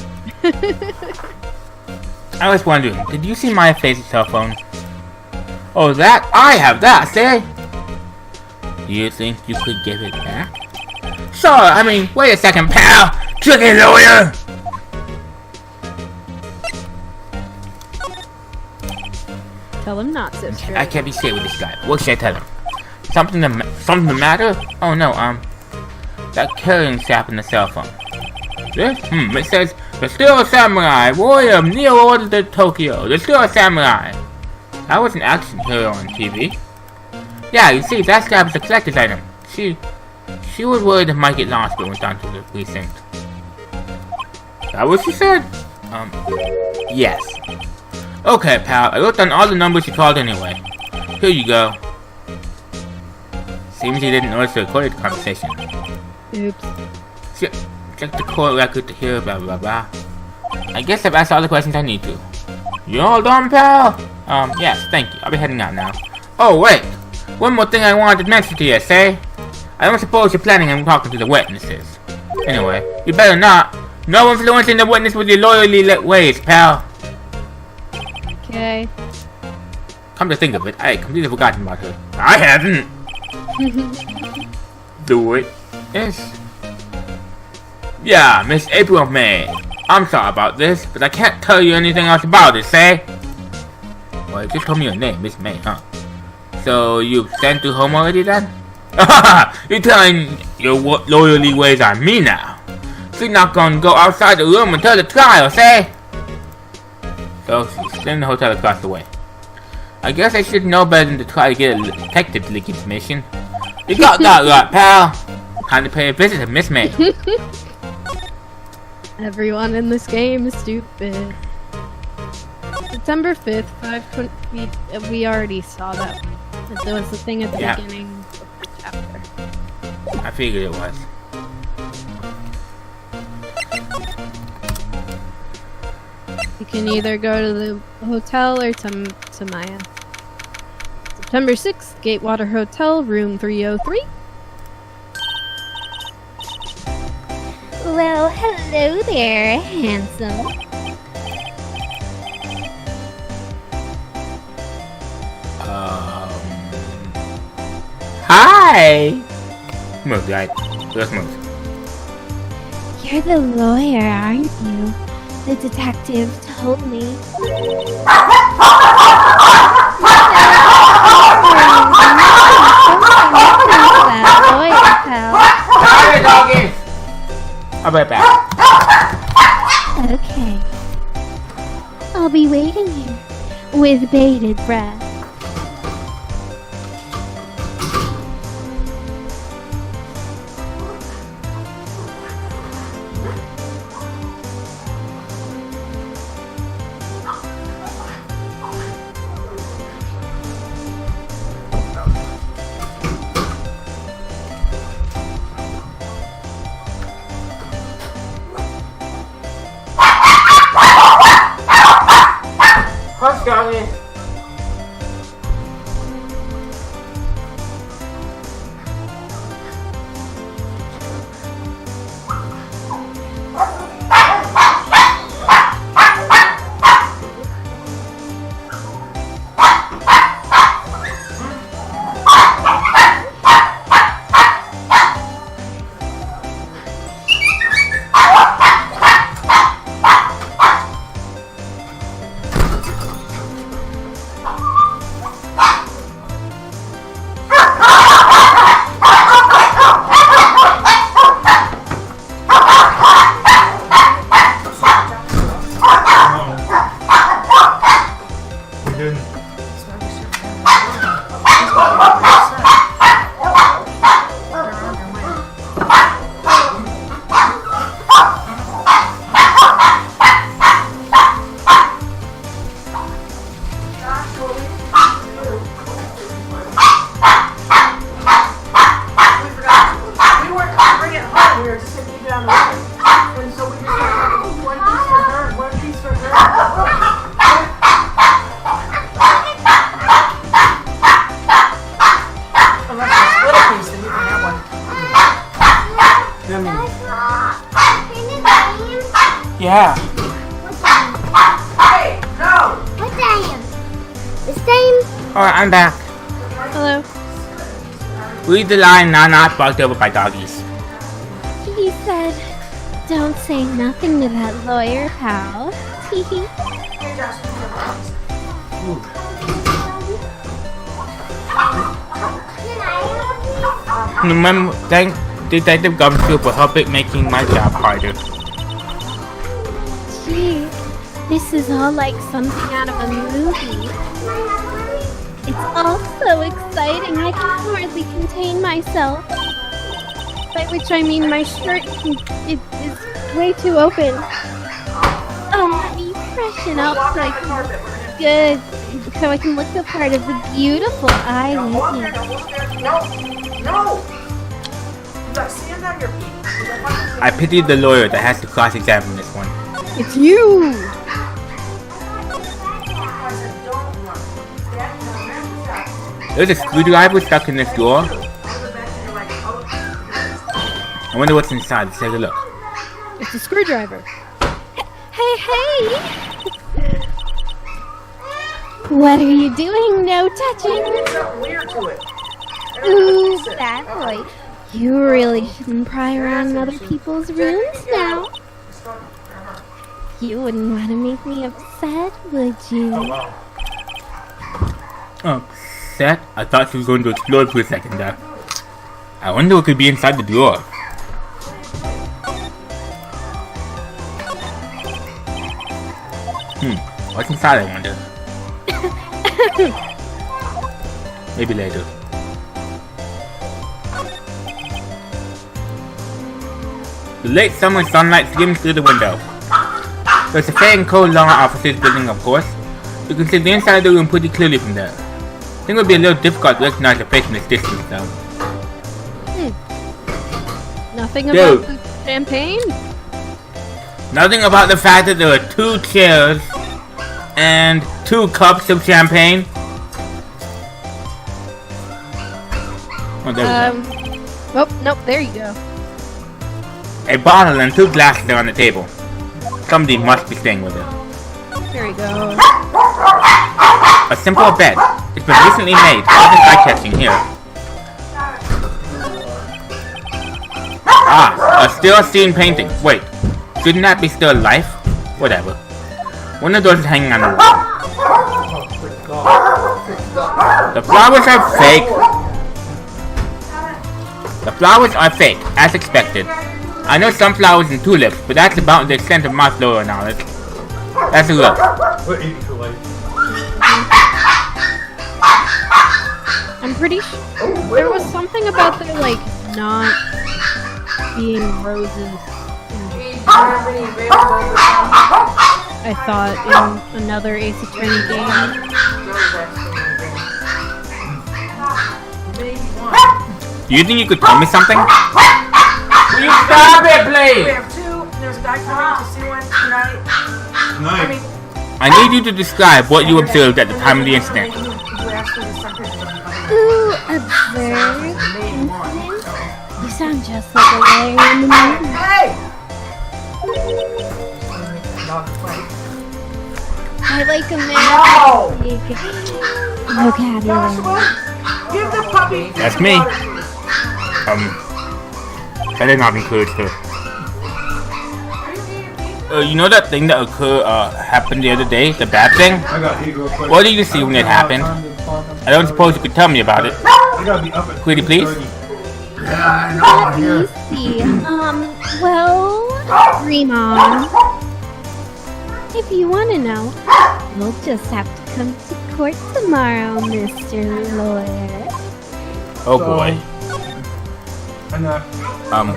I was wondering, did you see my face's cell phone? Oh, that? I have that, say? Do you think you could give it back? Sure, I mean, wait a second, pal! Tricky lawyer! Tell him not, sister. I can't be straight with this guy. What should I tell him? Something the matter? Oh no, that carrying strap in the cell phone. This? It says, the Steel Samurai, warrior of Neo Order to Tokyo. The Steel Samurai. That was an action hero on TV. Yeah, you see, that strap is a collector's item. She was worried it might get lost but went down to the precinct. That what she said? Yes. Okay, pal, I wrote down all the numbers you called anyway. Here you go. Seems you didn't notice the recorded conversation. Oops. Check the court record to hear blah blah blah. I guess I've asked all the questions I need to. You all done, pal? Yes, thank you. I'll be heading out now. Oh, wait. One more thing I wanted to mention to you, say? I don't suppose you're planning on talking to the witnesses. Anyway, you better not. No influencing the witness with your loyally ways, pal. Okay. Come to think of it, I completely forgotten about her. I haven't. Do it. Yes. Yeah, Miss April May. I'm sorry about this, but I can't tell you anything else about it, say? Well, you just told me your name, Miss May, huh? So, you've sent to home already then? You're telling your loyally ways on me now. She's not gonna go outside the room until the trial, say? So, she's in the hotel across the way. I guess I should know better than to try to get a detective to leak information. You got that right, pal. Time to pay a visit to Miss May. Everyone in this game is stupid. September 5th, 520. We already saw that. There was the thing at the beginning of the chapter. I figured it was. You can either go to the hotel or to Maya. September 6th, Gatewater Hotel, room 303. Well, hello there, handsome. Hi! Move, right? Let's move. You're the lawyer, aren't you? The detective told me. Sorry, doggy! I'll be right back. Okay. I'll be waiting here with bated breath. Hush, doggy. kidding. Yeah. Hey, no! What time? The same. Alright, I'm back. Hello. Read the line, now not fucked over by doggies. He said, "Don't say nothing to that lawyer, pal." Teehee. Remember, thank Detective Gumshoe for helping making my job harder. Gee, this is all like something out of a movie. It's all so exciting, I can hardly contain myself. By which I mean my shirt is way too open. Oh, let me freshen up so I can look good, so I can look the part of the beautiful eyelid. No! You got sand on your feet. I pity the lawyer that has to cross-examine this one. It's you! There's a screwdriver stuck in this drawer. I wonder what's inside. Let's take a look. It's a screwdriver. Hey! What are you doing? No touching. Something weird to it. Ooh, bad boy. You really shouldn't pry around in other people's rooms now. You wouldn't want to make me upset, would you? Oh, Seth? I thought she was going to explode for a second there. I wonder what could be inside the drawer. What's inside, I wonder? Maybe later. The late summer sunlight skims through the window. There's a fair and cold law officer's building, of course. You can see the inside of the room pretty clearly from there. I think it would be a little difficult to recognize the face in this distance, though. Nothing Dude. about the champagne? Nothing about the fact that there are 2 chairs and 2 cups of champagne. Oh, there we go. Oh, nope, there you go. A bottle and 2 glasses are on the table. Somebody must be staying with her. There you go. A simple bed. It's been recently made. Nothing eye-catching here. Ah, a still scene painting. Wait, shouldn't that be still life? Whatever. One of those is hanging on the wall. The flowers are fake. The flowers are fake, as expected. I know sunflowers and tulips, but that's about the extent of my floral knowledge. That's a look. I'm pretty sure there was something about there, like, not being roses. I thought in another Ace Attorney game. Do you think you could tell me something? Will you stop it, We please? have 2. There's a guy coming to see one tonight. Nice. I need you to describe what you observed at the time of the incident. Ooh, observe. Incident? You sound just like a lawyer in the movie. Hey! I like a man. No! Vocabulary. Give the puppy. That's me. I did not encourage her. You know that thing that happened the other day? The bad thing? I got heat real quick. What did you see when it happened? I don't suppose you could tell me about it. I gotta be up at Pretty please? 6:30. Yeah, I know. Let me Here. see. Well, Remon, if you want to know, you'll just have to come to court tomorrow, Mr. Lawyer. Oh boy. And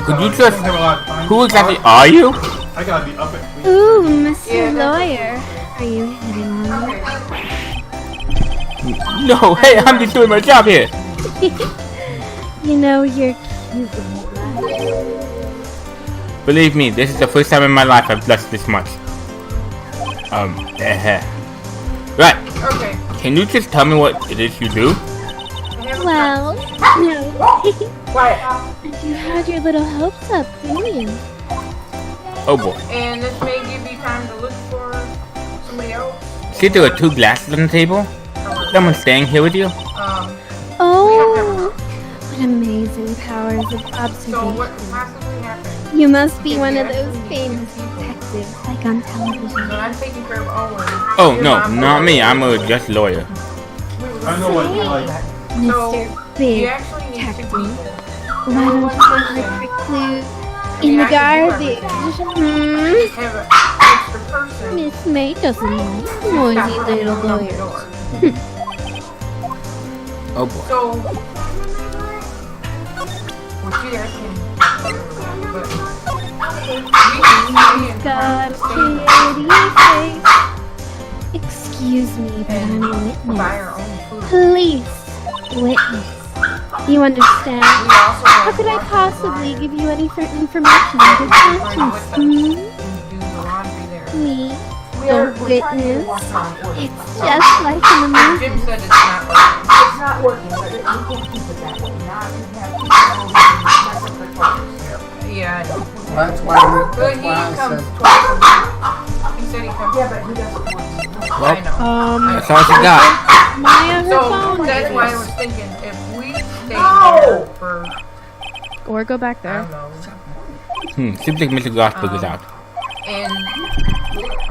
Could you I just... don't have a lot of time. Who exactly are you? I gotta be up at 3. Ooh, Mr. Lawyer. Are you hitting me? No, hey, I'm just doing my job here. You know, you're cute. Right? Believe me, this is the first time in my life I've blushed this much. Right. Okay. Can you just tell me what it is you do? Well, no. Quiet. You had your little hopes up, didn't you? Oh boy. And this may give you time to look for somebody else. See, there are 2 glasses on the table. Someone's staying here with you? Oh, what amazing powers of So what observation. possibly happened? You must be one of those famous detectives, like on television. When I'm taking care of Owen. Oh, your no, mom not was- me. I'm a just lawyer. I know what you like. Mr. You Big actually need Detective. 2 people. Why don't you look for clues in the garbage? Have an extra person. Miss May doesn't like noisy little lawyers. Oh boy. So, well, she asking, but Got a pretty face. Excuse me, but I'm a buy witness. our own food. Police witness. You understand? We also How have could I washers possibly and give you any information on good conscience? do the laundry there. Me, We're the trying to witness. watch on order. It's just like in the movie. Jim said it's not working. It's not working, but we can't keep it that way. Not to have people mess up the clothes. Yeah, I know. That's why But he I comes said, twice a week. He said he comes. Yeah, but he doesn't want to. I know. That's all she got. Maya, her So phone. that's why I was thinking if we stay No! here for Or go back I there. don't know, Seems like Mr. Glassberg is out. and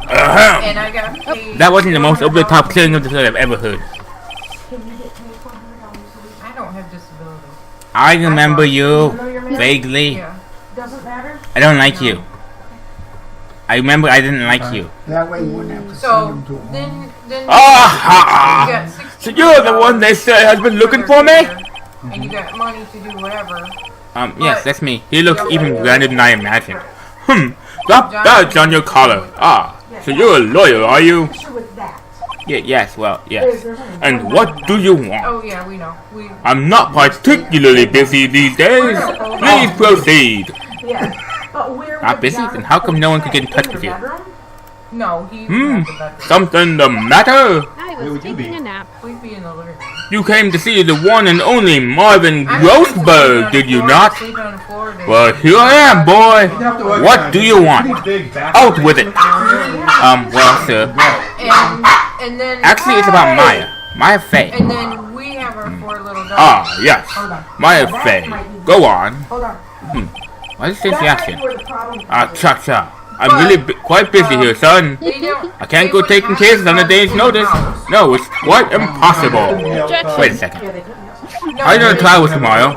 Ahem. and I got paid. That wasn't the most over-the-top killing of the hood I've ever heard. I don't have disability. I remember you vaguely. Yeah. Doesn't matter? I don't like you. I remember I didn't like you. that way you wouldn't have to send So them to a home. then you Ah! got 60 So you're the one they say has been looking for me? and you got money to do whatever. Yes, that's me. He looks even grander than I imagined. Drop badge on your collar. Ah, so you're a lawyer, are you? Issue with that. Yes, well, yes. And what do you want? Oh yeah, we know. We I'm not particularly busy these days. Please proceed. Yeah. But we're Not busy? Then how come no one could get in touch with you? no, he Something the matter? I Where was would you taking be? a nap. we'd be in the living room. You came to see the one and only Marvin Grossberg, did you not? Sleeping on the floor today. Well, here I am, boy. What do you want? Big back. Out with it. Well, sir. and then Actually, it's about Maya. Maya Faye. and then we have our 4 little dogs. Ah, yes. Maya Faye. Go on. Hold on. Why is this That might reaction? be where the problem Cha-cha. I'm really quite busy here, son. They don't. I can't go taking cases on a day's notice. No, it's quite impossible. Wait a second. Are you gonna try with tomorrow?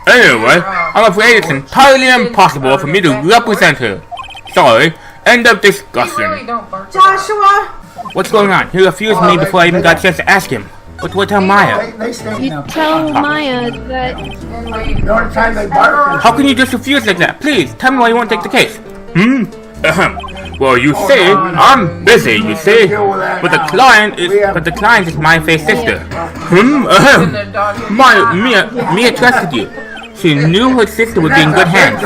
Anyway, I'm afraid it's entirely impossible for me to represent her. Sorry. End of Really discussion. don't bark. Joshua! What's going on? He refused me before I even got a chance to ask him. What tell Maya? They stay You up. tell Maya that The only time they bark is How can you just refuse like that? Please, tell me why you won't take the case. Well, you see, I'm busy, you see. But the client is my Faye's sister. The dog. Mia trusted you. She knew her sister would be in good hands.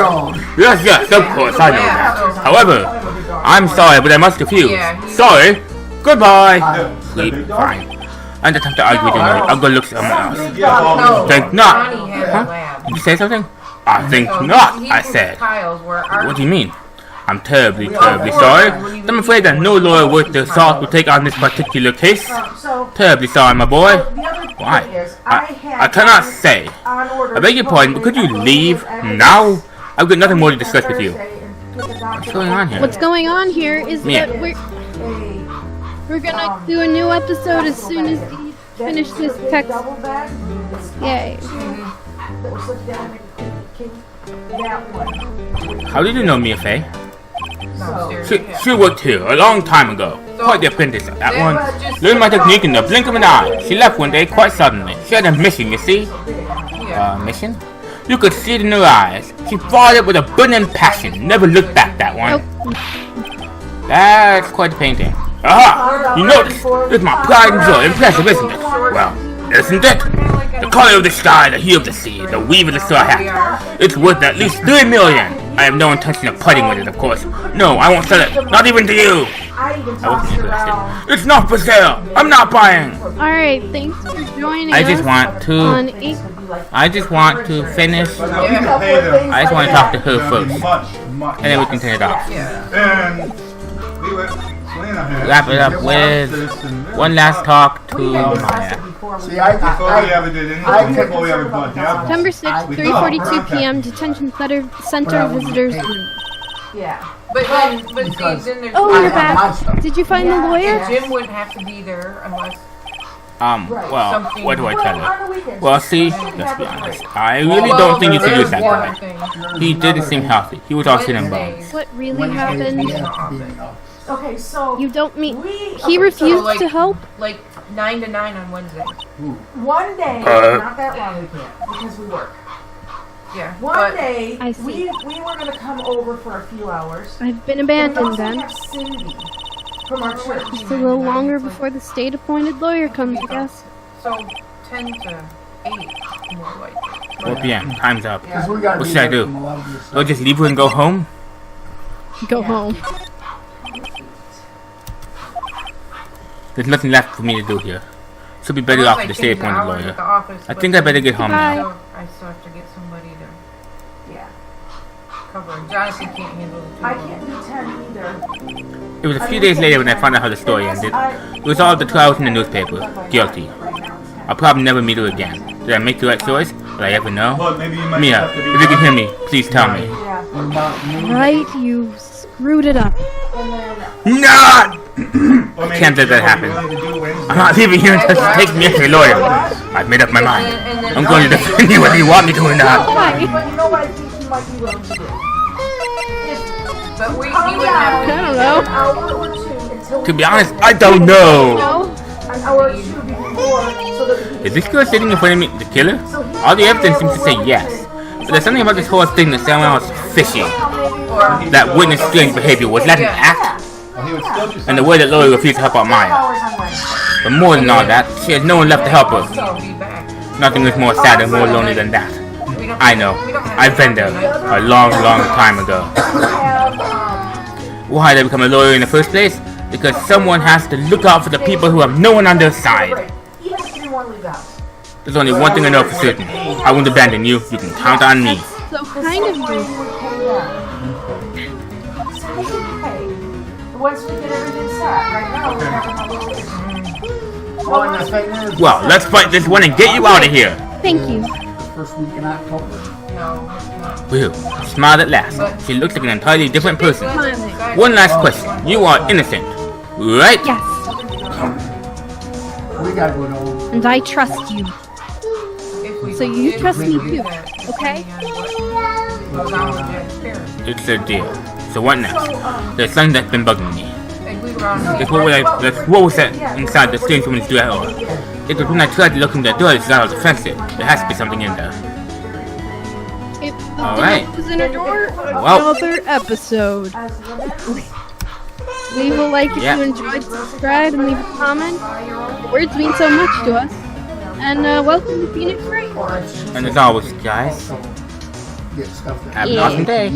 Yes, of course, I know that. However, I'm sorry, but I must refuse. Sorry. Goodbye. Sleep, fine. I don't have to argue with you now. I'll go look somewhere else. No, Think not. Johnny has a lab. Did you say something? I think So not, he I puts said. tiles where our What do you mean? I'm terribly sorry. I'm afraid that no lawyer worth their salt will take on this particular case. So, Terribly sorry, my boy. the other Why? thing is, I cannot say. on order I beg your pardon, but could you leave now? I've got nothing more to discuss with you. What's going on here? what's going on here is Yeah. that we're gonna do a new episode as soon as you finish this text. Double bag, Yay. that was looked down and that one. How did you know Mia Faye? She worked here a long time ago. Quite the apprentice at that one. Learned my technique in the blink of an eye. She left one day quite suddenly. She had a mission, you see. Mission? You could see it in her eyes. She fought it with a burning passion. Never looked back, that one. That's quite a painting. Aha! You notice? It's my pride and joy. Impressive, isn't it? Well, isn't it? The color of the sky, the hue of the sea, the weave of the straw hat. It's worth at least 3 million. I have no intention of parting with it, of course. No, I won't sell it. Not even to you. I wasn't interested. It's not for sale. I'm not buying. Alright, thanks for joining I us just want on to finish. I just want to talk to her first. And then we can turn it off. And we were Wrap it up with one last talk to Maya. See, before we ever did anything, before we ever bought the album. September 6th, 3:42 p.m. Detention Center Visitors Room. Yeah. But see, then there's... Oh, you're back. Did you find the lawyer? Jim wouldn't have to be there unless... Well, what do I tell her? Well, see, let's be honest. I really don't think you should use that guy. He didn't seem healthy. He was all skin and bones. What really happened? Okay, so... You don't mean... He refused to help? Like 9 to 9 on Wednesday. One day, not that long we can't, because we work. Yeah. One day, I see. we were going to come over for a few hours. I've been abandoned then. We have Cindy from our church. It's a little longer before the state-appointed lawyer comes, I guess. So 10 to 8, more likely. 4 p.m. Time's up. What should I do? Do I just leave her and go home? Go home. There's nothing left for me to do here. Should be better off with the state-appointed lawyer. I think I better get home now. I still have to get somebody to Yeah. cover it. Jonathan can't handle it. I can't do 10 either. It was a few days later when I found out how the story ended. It was all the trials in the newspaper. Guilty. I'll probably never meet her again. Did I make the right choice? Will I ever know? But maybe you might Mia, have to be if you can hear me, please tell me. Right, you screwed it up. No! I can't let that happen. I'm not leaving here until she takes me as a lawyer. I've made up my mind. I'm going to defend you whether you want me to or not. But you know what I think he might be willing to do? But he would have I don't know. An hour or two until To be honest, I don't know. an hour or two before, so that we Is this girl sitting in front of me the killer? All the evidence seems to say yes. But there's something about this whole thing that sounds fishy. That witness strange behavior, was that an act? And the way that Lori refused to help out Maya. hours on Wednesday. But more than all that, she has no one left to help her. be back. Nothing is more sad and more lonely than that. I know. I've been there a long, long time ago. Why did I become a lawyer in the first place? Because someone has to look out for the people who have no one on their side. Even if you didn't want to leave the house. There's only one thing I know for certain. I won't abandon you. You can count on me. So kind of you. Once we get everything set, right now we're having a little... Well, let's fight this one and get you out of here. Thank you. First week in October. Whew, smiled at last. She looks like an entirely different person. Smiling. One last question. You are innocent, right? Yes. We gotta go to And I trust you. So you trust me too, okay? It's a deal. So what next? There's something that's been bugging me. What was that inside the strange woman's door? It was when I tried to look in the door that I was defensive. There has to be something in there. If the Alright. was in a door, Well. another episode. We will like if Yeah. you enjoyed, subscribe, and leave a comment. Words mean so much to us. And welcome to Phoenix Wright. And as always, guys, get stuff that have an awesome day.